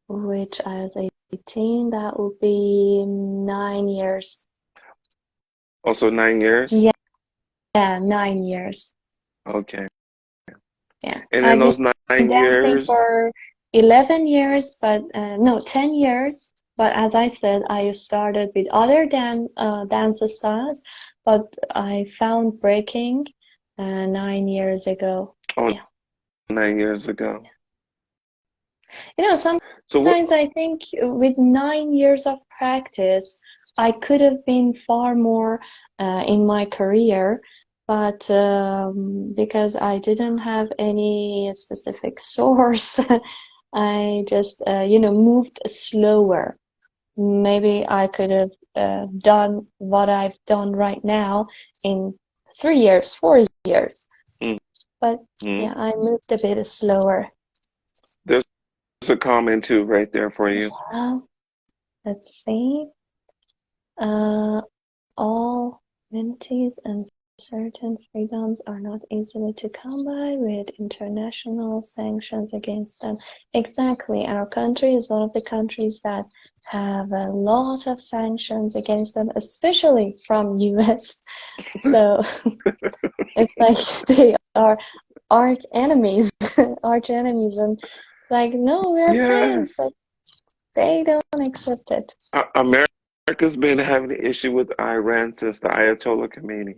which I was 18. That would be 9 years. Also 9 years? Yeah, 9 years. Okay. Yeah, And in I've those been nine dancing years, for 11 years, but no, 10 years. But as I said, I started with other dance styles, but I found breaking 9 years ago. oh, Yeah. 9 years ago. So what? Sometimes I think with 9 years of practice, I could have been far more in my career, but because I didn't have any specific source, I just, moved slower. Maybe I could have done what I've done right now in 3 years, 4 years, but Hmm. yeah, I moved a bit slower. There's a comment too right there for you. Yeah, let's see. Uh, all amenities and certain freedoms are not easily to come by with international sanctions against them. Exactly. Our country is one of the countries that have a lot of sanctions against them, especially from US. So it's like they are arch enemies, arch enemies, and like, no, we're friends, Yes. but they don't accept it. America's been having an issue with Iran since the Ayatollah Khomeini.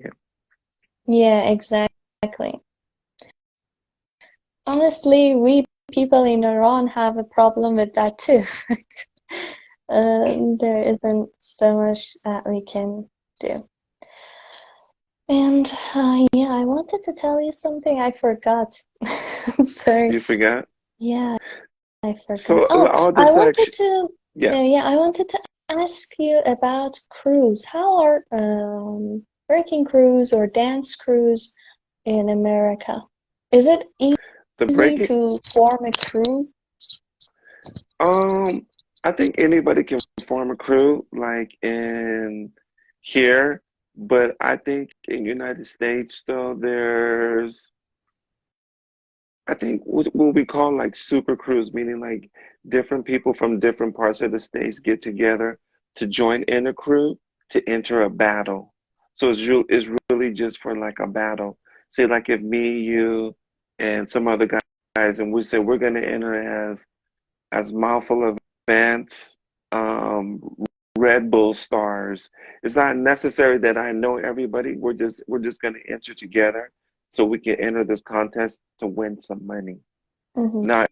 Yeah, exactly. Honestly, we people in Iran have a problem with that too. There isn't so much that we can do. And yeah, I wanted to tell you something I forgot. Sorry. You forgot? Yeah, I forgot. So Oh, all I this wanted action, to, yes. yeah, I wanted to ask you about crews. How are breaking crews or dance crews in America? Is it The easy breaking, to form a crew? um, I think anybody can form a crew like in here, but I think in United States though, I think what we call like super crews, meaning like different people from different parts of the states get together to join in a crew to enter a battle. So it's really just for like a battle. Say like if me, you, and some other guys, and we say we're gonna enter as Mouthful of fence, um, Red Bull stars. It's not necessary that I know everybody. We're just gonna enter together so we can enter this contest to win some money. Mm-hmm. Now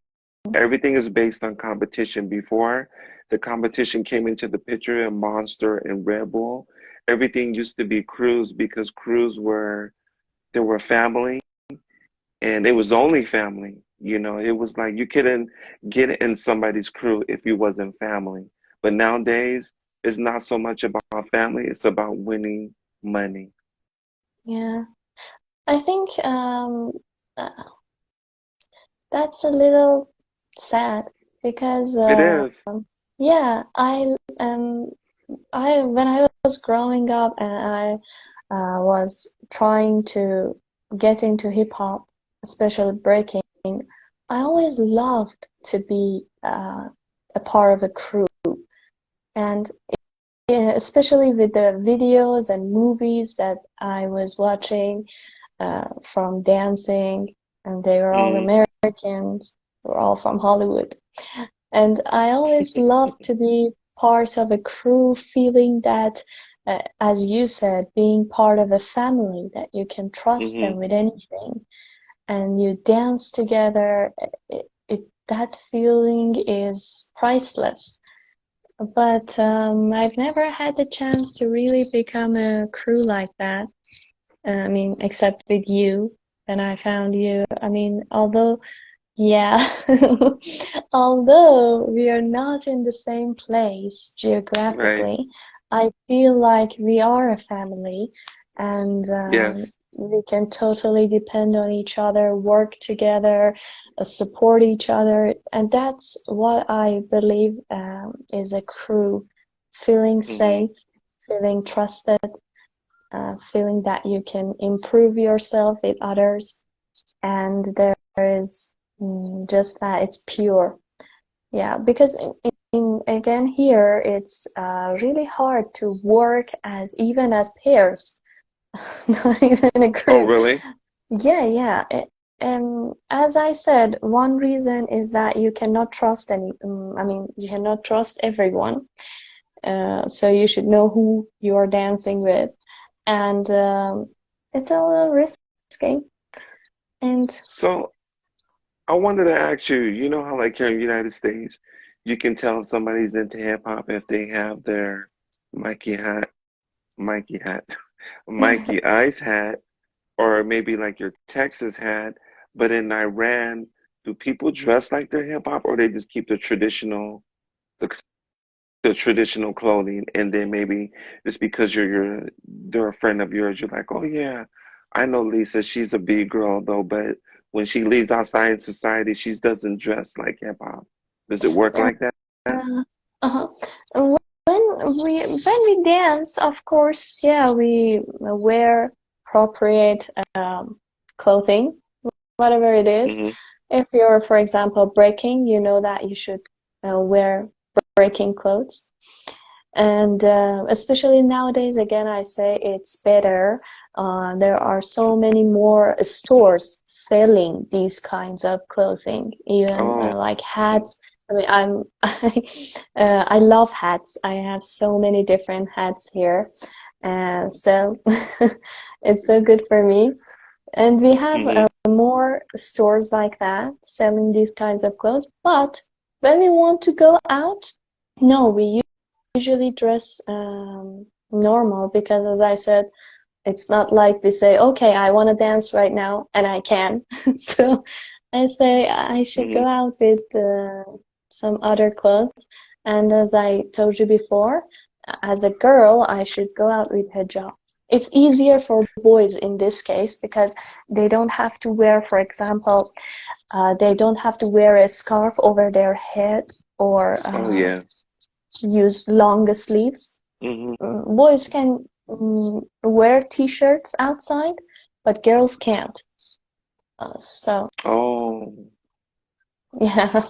everything is based on competition. Before the competition came into the picture and Monster and Red Bull, everything used to be crews because crews were they were family and it was only family. It was like you couldn't get in somebody's crew if you wasn't family. But nowadays, it's not so much about family, it's about winning money. Yeah. I think uh, that's a little sad because It is. yeah, I when I was growing up and I was trying to get into hip hop, especially breaking, I always loved to be a part of a crew. And yeah, especially with the videos and movies that I was watching from dancing, and they were all Mm, Americans, they were all from Hollywood. And I always loved to be part of a crew, feeling that, as you said, being part of a family, that you can trust them hmm with anything and you dance together. That feeling is priceless. But I've never had the chance to really become a crew like that. I mean, except with you. And I found you. I mean, yeah, although we are not in the same place Right. geographically, I feel like we are a family and Yes. we can totally depend on each other, work together, support each other. And that's what I believe is a crew, feeling hmm safe, feeling trusted, feeling that you can improve yourself with others. And there is just that it's pure. Yeah, because again here it's really hard to work as even as pairs, not even a Oh, group. really? Yeah, yeah. As I said, one reason is that you cannot trust I mean, you cannot trust everyone. So you should know who you are dancing with, and it's a little risky. And So I wanted to ask you, you know how like here in the United States, you can tell if somebody's into hip hop if they have their Mikey hat, Mikey hat, Mikey Ice hat, or maybe like your Texas hat. But in Iran, do people dress like they're hip hop, or they just keep the, the traditional clothing, and then maybe just because they're a friend of yours, you're like, oh yeah, I know Lisa, she's a big girl though, but when she leaves outside in society, she doesn't dress like hip hop. Does it work like that? Uh, uh-huh. When we dance, of course, yeah, we wear appropriate clothing, whatever it is. hmm If you're, for example, breaking, you know that you should wear breaking clothes. And especially nowadays, again, I say it's better. There are so many more stores selling these kinds of clothing, even Oh, like hats. I mean, I love hats. I have so many different hats here, and so it's so good for me. And we have hmm more stores like that selling these kinds of clothes. But when we want to go out, no, we usually dress normal because, as I said, it's not like we say, okay, I want to dance right now and I can. So I say I should hmm go out with some other clothes. And as I told you before, as a girl, I should go out with hijab. It's easier for boys in this case because they don't have to wear, for example, they don't have to wear a scarf over their head or Oh yeah. use longer sleeves. hmm Boys can wear t-shirts outside, but girls can't. So, Oh, yeah.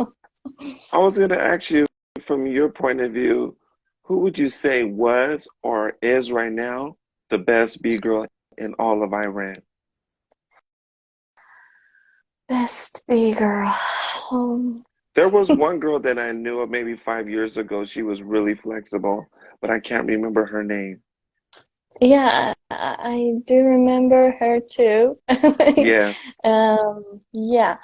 I was gonna ask you from your point of view, who would you say was or is right now the best B girl in all of Iran? Best big girl. Um, There was one girl that I knew of maybe 5 years ago. She was really flexible, but I can't remember her name. Yeah, I do remember her too. Yes. Yeah.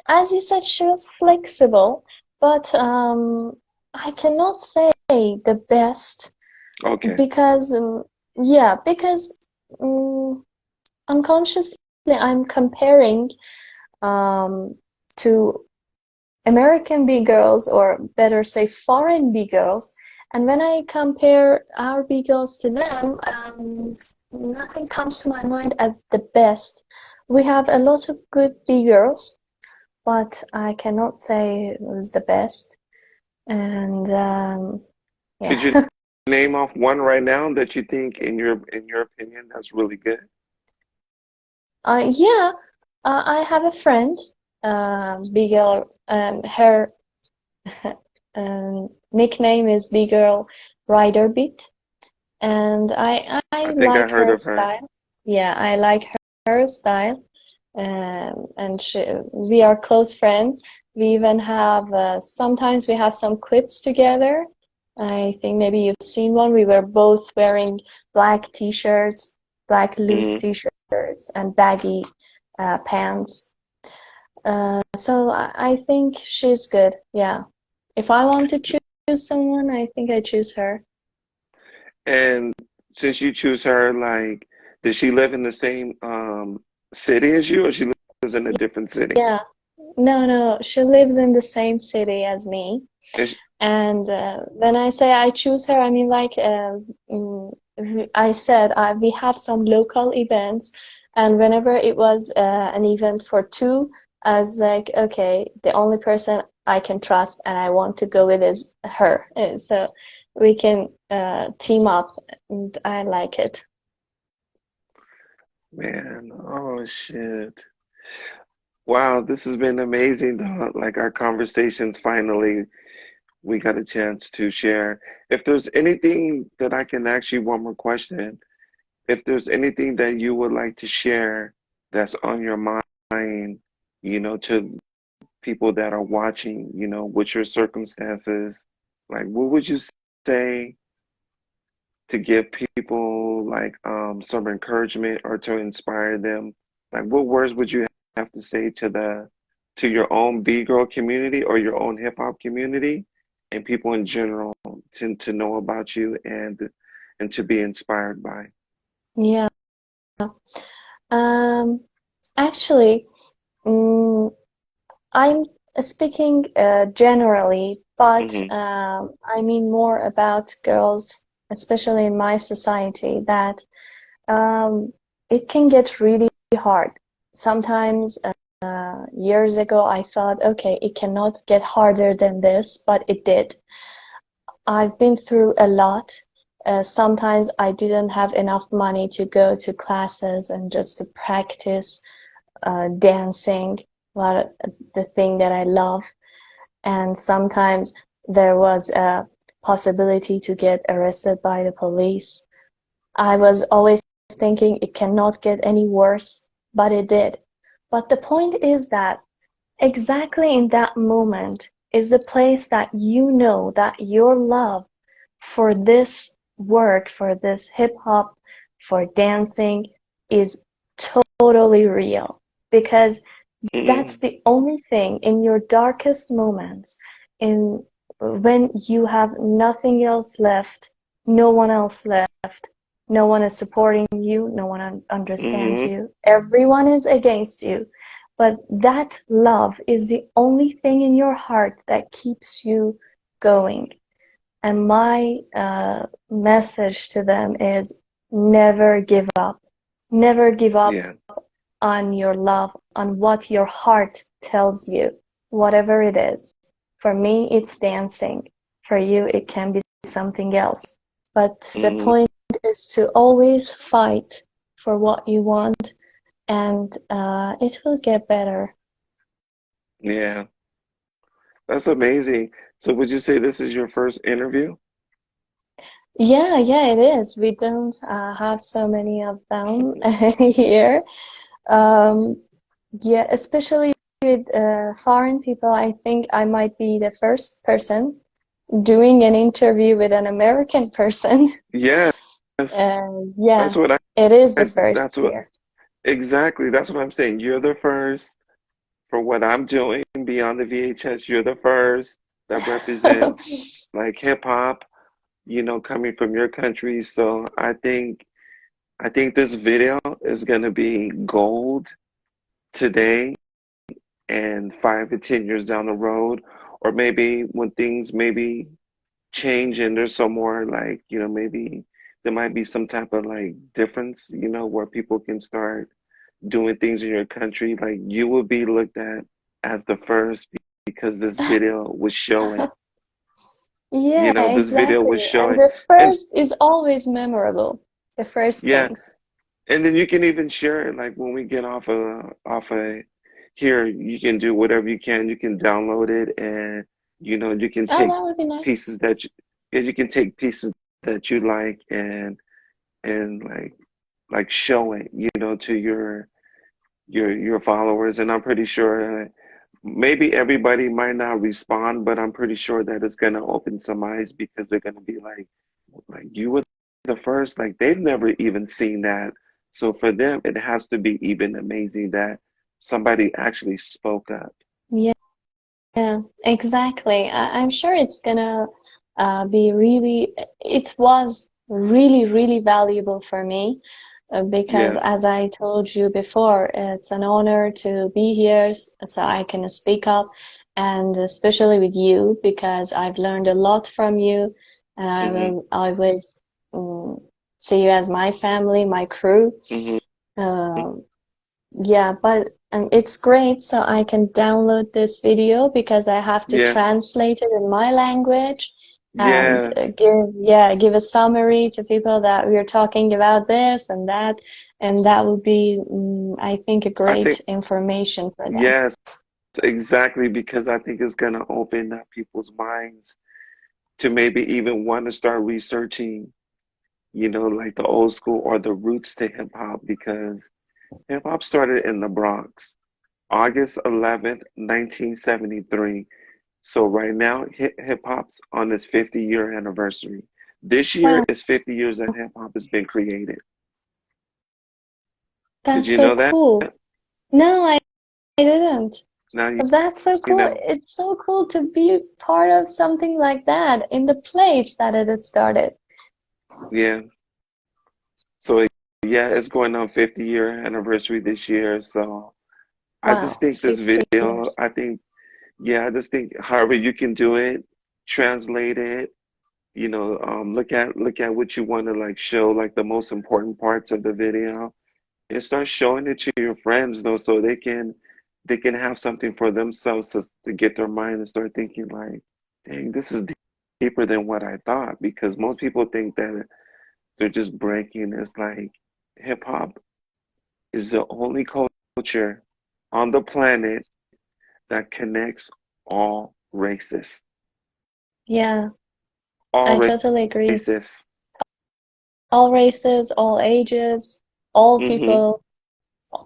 As you said, she was flexible, but I cannot say the best Okay. because, yeah, because um, unconsciously I'm comparing um, to American B-girls, or better say foreign B-girls. And when I compare our B-girls to them, nothing comes to my mind as the best. We have a lot of good B-girls, but I cannot say who's the best. And Could you yeah, name off one right now that you think, in your opinion, that's really good? yeah, I have a friend, B-girl, her nickname is B-girl Rider Beat. And I I think I like heard her of her. style. Yeah, I like her style. And we are close friends. We even have sometimes we have some clips together. I think maybe you've seen one. We were both wearing black t-shirts, black loose Hmm. t-shirts, and baggy pants. So I think she's good. Yeah. If I want to choose someone, I think I choose her. And since you choose her, like, does she live in the same city as you, or she lives in a different city? Yeah. No, no, she lives in the same city as me. Is And when I say I choose her, I mean like I said, we have some local events, and whenever it was an event for two, I was like, okay, the only person I can trust and I want to go with is her. So we can team up, and I like it. man, oh shit. Wow, this has been amazing. Like our conversations, finally, we got a chance to share. If there's anything that I can ask you, one more question. If there's anything that you would like to share that's on your mind, to people that are watching, with your circumstances, like what would you say to give people like some encouragement or to inspire them? Like what words would you have to say to your own B-girl community or your own hip hop community and people in general to know about you and to be inspired by? Yeah. Um, Actually, mm, I'm speaking generally, but Hmm. I mean more about girls, especially in my society, that um, it can get really hard. Sometimes, years ago, I thought, okay, it cannot get harder than this, but it did. I've been through a lot. Sometimes I didn't have enough money to go to classes and just to practice dancing, what the thing that I love. And sometimes there was a possibility to get arrested by the police. I was always thinking it cannot get any worse, but it did. But the point is that exactly in that moment is the place that you know that your love for this work, for this hip hop, for dancing is totally real. Because that's Hmm. the only thing in your darkest moments, in when you have nothing else left, no one else left, no one is supporting you, no one understands Hmm. you, everyone is against you. But that love is the only thing in your heart that keeps you going. And my message to them is never give up. Never give up Yeah. on your love, on what your heart tells you, whatever it is. For me, it's dancing. For you, it can be something else. But the Hmm. point is to always fight for what you want, and it will get better. Yeah. That's amazing. So would you say this is your first interview? Yeah, yeah, it is. We don't have so many of them here. Um, yeah, especially with foreign people, I think I might be the first person doing an interview with an American person. Yes, Yeah, that's what it is the first that's what here. exactly. That's what I'm saying. You're the first for what I'm doing beyond the VHS. You're the first that represents like hip hop, coming from your country. So I think this video is gonna be gold today and 5 to 10 years down the road, or maybe when things maybe change and there's some more like, maybe there might be some type of like difference, where people can start doing things in your country, like you will be looked at as the first because this video was showing. Yeah, This video was exactly. And showing. the And first is always memorable. The first yeah, things. and then you can even share it like when we get off of here, you can do whatever you can. You can download it and you can Oh, take that would be nice. pieces that yeah, you can take pieces that you like and like show it, to your followers. And I'm pretty sure maybe everybody might not respond, but I'm pretty sure that it's gonna open some eyes because they're gonna be like you were the first, like they've never even seen that. So for them, it has to be even amazing that somebody actually spoke up. Yeah, exactly. I'm sure it's gonna be really, it was really, really valuable for me because, Yeah. as I told you before, it's an honor to be here so I can speak up, and especially with you because I've learned a lot from you, and I Hmm. will always um, see you as my family, my crew. Hmm. Um, Yeah, but it's great so I can download this video because I have to Yeah. translate it in my language and Yes. give a summary to people that we are talking about this and that would be I think a I great think information for them. yes, exactly, because I think it's gonna open up people's minds to maybe even want to start researching, like the old school or the roots to hip hop because hip hop started in the Bronx, August 11th, 1973. So right now, hip hop's on its 50-year anniversary. This year Wow, is 50 years that hip hop has been created. Did that's you so know that? cool. No, I didn't. Now That's so you cool. know. It's so cool to be part of something like that in the place that it has started. Yeah. So yeah, it's going on 50-year anniversary this year. So I just Wow, think this 50 video, years. I just think however you can do it, translate it, look at what you want to like show, like the most important parts of the video, and start showing it to your friends, so they can have something for themselves to get their mind and start thinking like, dang, this is deeper than what I thought. Because most people think that they're just breaking. It's like hip hop is the only culture on the planet that connects all races. Yeah, All I totally agree. races. All races, all ages, all Mm-hmm. people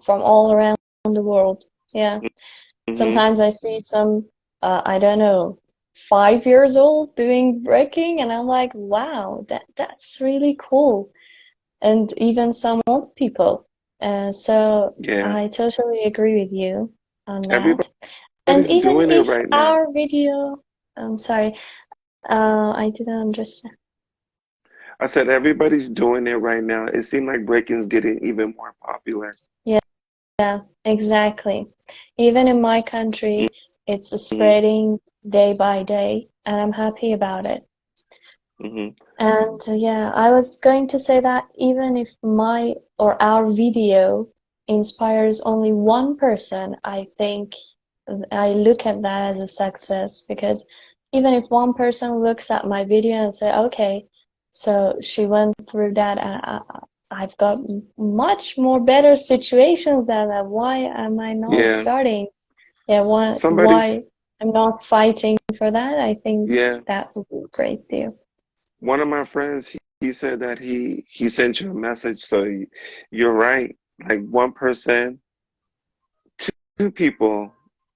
from all around the world. Yeah. Mm-hmm. Sometimes I see some, I don't know, 5 years old doing breaking, and I'm like, wow, that's really cool. And even some old people. So Yeah. I totally agree with you on that. And Everybody's even doing it if right now. our video, I'm sorry, I didn't understand. I said everybody's doing it right now. It seemed like breaking's getting even more popular. Yeah, exactly. Even in my country, it's Mm-hmm. spreading day by day, and I'm happy about it. Mm-hmm. And yeah, I was going to say that even if my or our video inspires only one person, I think I look at that as a success because even if one person looks at my video and say, okay, so she went through that and I've got much more better situations than that. Why am I not Yeah. starting? Yeah, Somebody's why I'm not fighting for that? I think yeah. that would be a great deal. One of my friends, he said that he sent you a message. So you're right. Like 1%, two people.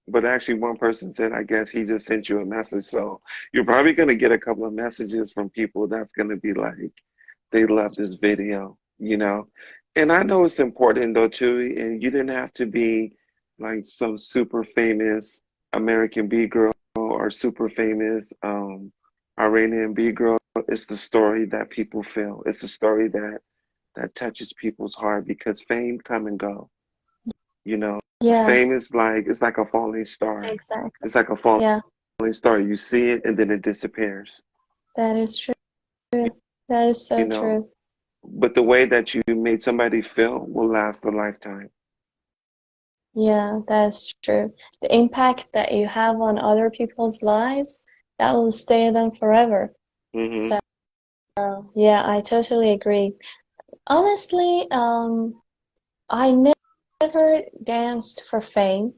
But actually, one person said, I guess he just sent you a message. So you're probably going to get a couple of messages from people that's going to be like, they love this video, you know? And I know it's important though too, and you didn't have to be like some super famous American B girl or super famous Iranian B girl. It's the story that people feel. It's the story that touches people's heart because fame come and go, you know? Yeah, Fame is like it's like a falling star. exactly. It's like a falling Yeah, star. You see it and then it disappears, that is true. That is you so know? true. But the way that you made somebody feel will last a lifetime. Yeah, that's true. The impact that you have on other people's lives, that will stay them forever. Hmm. So, yeah, I totally agree. Honestly, I never danced for fame.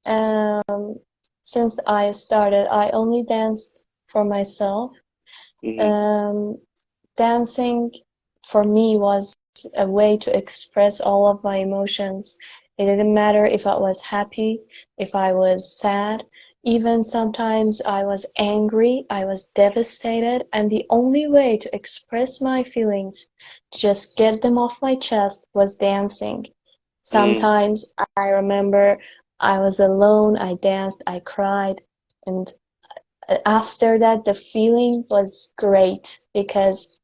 Um, since I started, I only danced for myself. Hmm. Um, Dancing for me was a way to express all of my emotions. It didn't matter if I was happy, if I was sad, even sometimes I was angry, I was devastated, and the only way to express my feelings, to just get them off my chest, was dancing. Mm. Sometimes I remember I was alone, I danced, I cried, and after that, the feeling was great because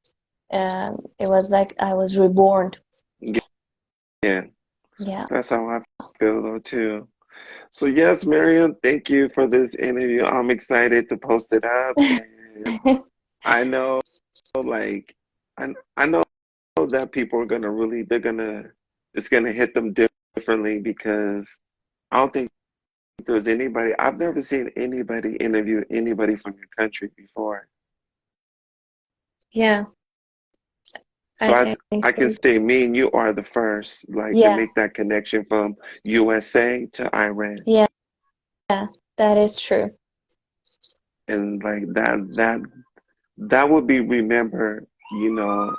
it was like I was reborn. Yeah, Yeah. that's how I feel though too. So yes, Maryam, thank you for this interview. I'm excited to post it up, and I know, like, I know that people are gonna really, it's gonna hit them differently because I don't think there's anybody. I've never seen anybody interview anybody from your country before. Yeah, So I I can agree. say me and you are the first, like, to Yeah, make that connection from USA to Iran. yeah, that is true. And like that would be remembered, you know,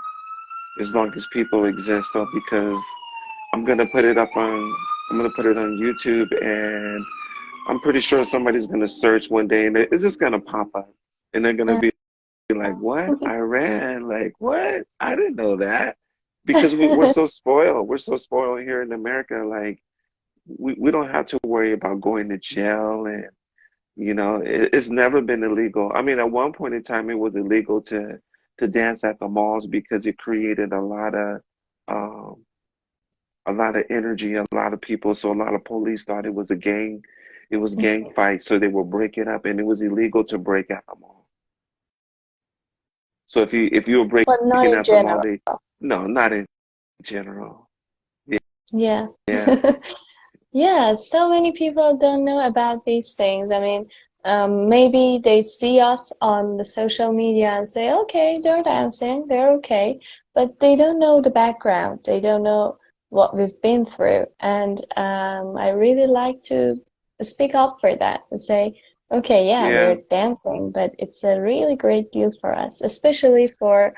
as long as people exist though, because I'm gonna put it up on I'm gonna put it on YouTube and I'm pretty sure somebody's gonna search one day and it's just gonna pop up and they're gonna Yeah. be like, what? Iran? Like what? I didn't know that. Because we're so spoiled. We're so spoiled here in America. Like we don't have to worry about going to jail and you know, it's never been illegal. I mean, at one point in time, it was illegal to dance at the malls because it created um, a lot of energy, a lot of people. So a lot of police thought it was gang fights, so they would break it up, and it was illegal to break at the mall. So if you were But not breaking in at the mall, general. they no, not in general. Yeah, Yeah. yeah, Yeah, so many people don't know about these things. I mean, maybe they see us on the social media and say, okay, they're dancing, they're okay, but they don't know the background. They don't know what we've been through. And I really like to speak up for that and say, okay, yeah, yeah. we're dancing, but it's a really great deal for us, especially for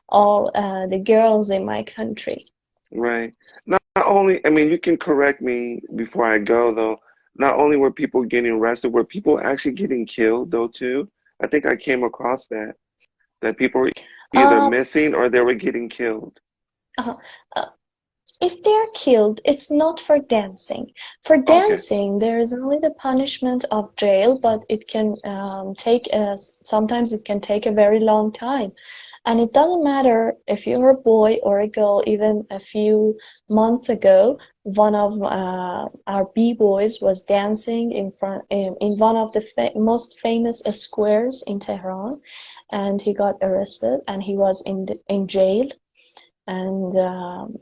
all the girls in my country. Right. Not only, I mean, you can correct me before I go, though. Not only were people getting arrested, were people actually getting killed, though, too? I think I came across that people were either Um, missing or they were getting killed. uh, If they're killed, it's not for dancing. For Okay. dancing, there is only the punishment of jail, but it can sometimes it can take a very long time. And it doesn't matter if you're a boy or a girl. Even a few months ago, one of our B-boys was dancing in one of the most famous squares in Tehran, and he got arrested and he was in jail and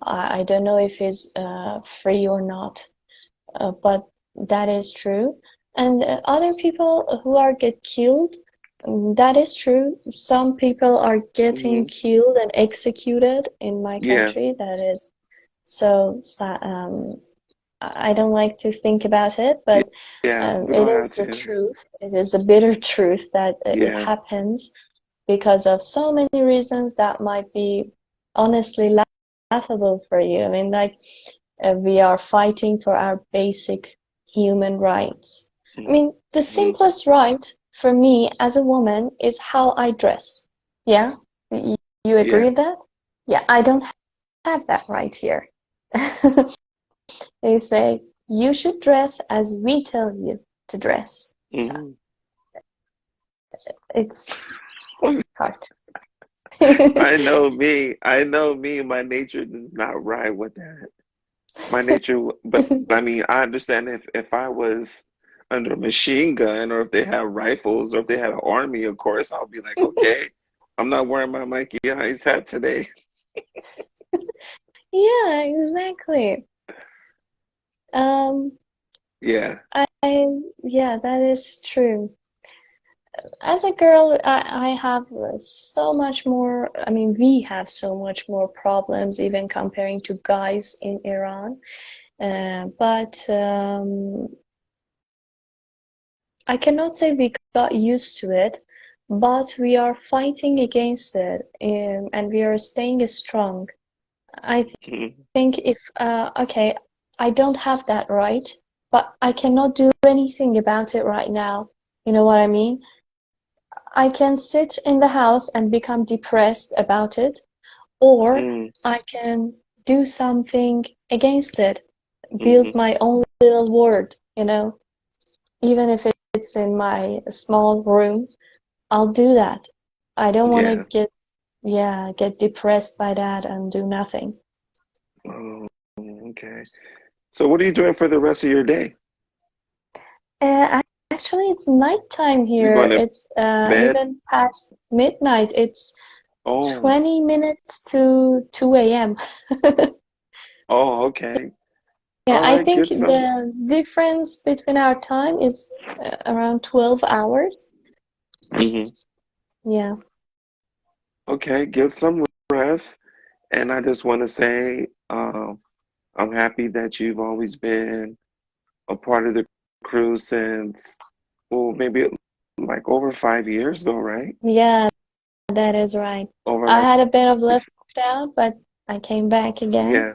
I don't know if he's free or not, but that is true. And other people who are get killed, that is true. Some people are getting Hmm. killed and executed in my Yeah. country. That is so sad. I don't like to think about it, Yeah. but Yeah. We it don't have is the to. truth. It is a bitter truth that it Yeah. happens because of so many reasons that might be honestly laughable for you. I mean, like we are fighting for our basic human rights. I Mm-hmm. mean, the simplest right for me as a woman is how I dress. Yeah? You agree Yeah. with that? Yeah, I don't have that right here. They say you should dress as we tell you to dress. So Mm-hmm. it's hard. I know me. I know me. My nature does not ride with that. My nature, but I mean, I understand if I was under a machine gun, or if they had rifles, or if they had an army, of course, I'll be like, okay, I'm not wearing my Mikey Ice hat today. Yeah, exactly. Um, Yeah. yeah, that is true. As a girl, I have so much more, I mean, we have so much more problems even comparing to guys in Iran. But I cannot say we got used to it, but we are fighting against it, and we are staying strong. I Mhm. think if, okay, I don't have that right, but I cannot do anything about it right now. You know what I mean? I can sit in the house and become depressed about it, or Mm, I can do something against it, build mhm. my own little world, even if it's in my small room, I'll do that. I don't want to Yeah. get depressed by that and do nothing. Oh, okay. So what are you doing for the rest of your day? Actually, it's nighttime You here. going to It's bed? even past midnight. It's Oh, 20 minutes to 2 a.m. oh, okay. Yeah, All I right, think get some. the difference between our time is around 12 hours. Hmm. Yeah. Okay, get some rest. And I just want to say, I'm happy that you've always been a part of the crew since, well, maybe like over 5 years though, right? Yeah, that is right. Over I like, had a bit of left out, but I came back again. yeah,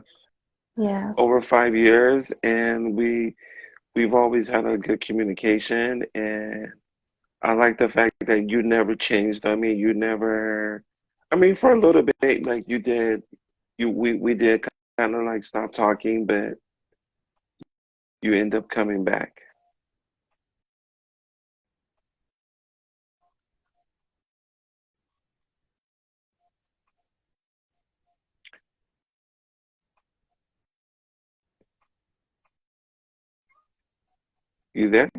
Yeah. over 5 years, and we've always had a good communication, and I like the fact that you never changed. I mean, you never, I mean, for a little bit, like you did, we did kind of like stop talking, but you end up coming back. You there?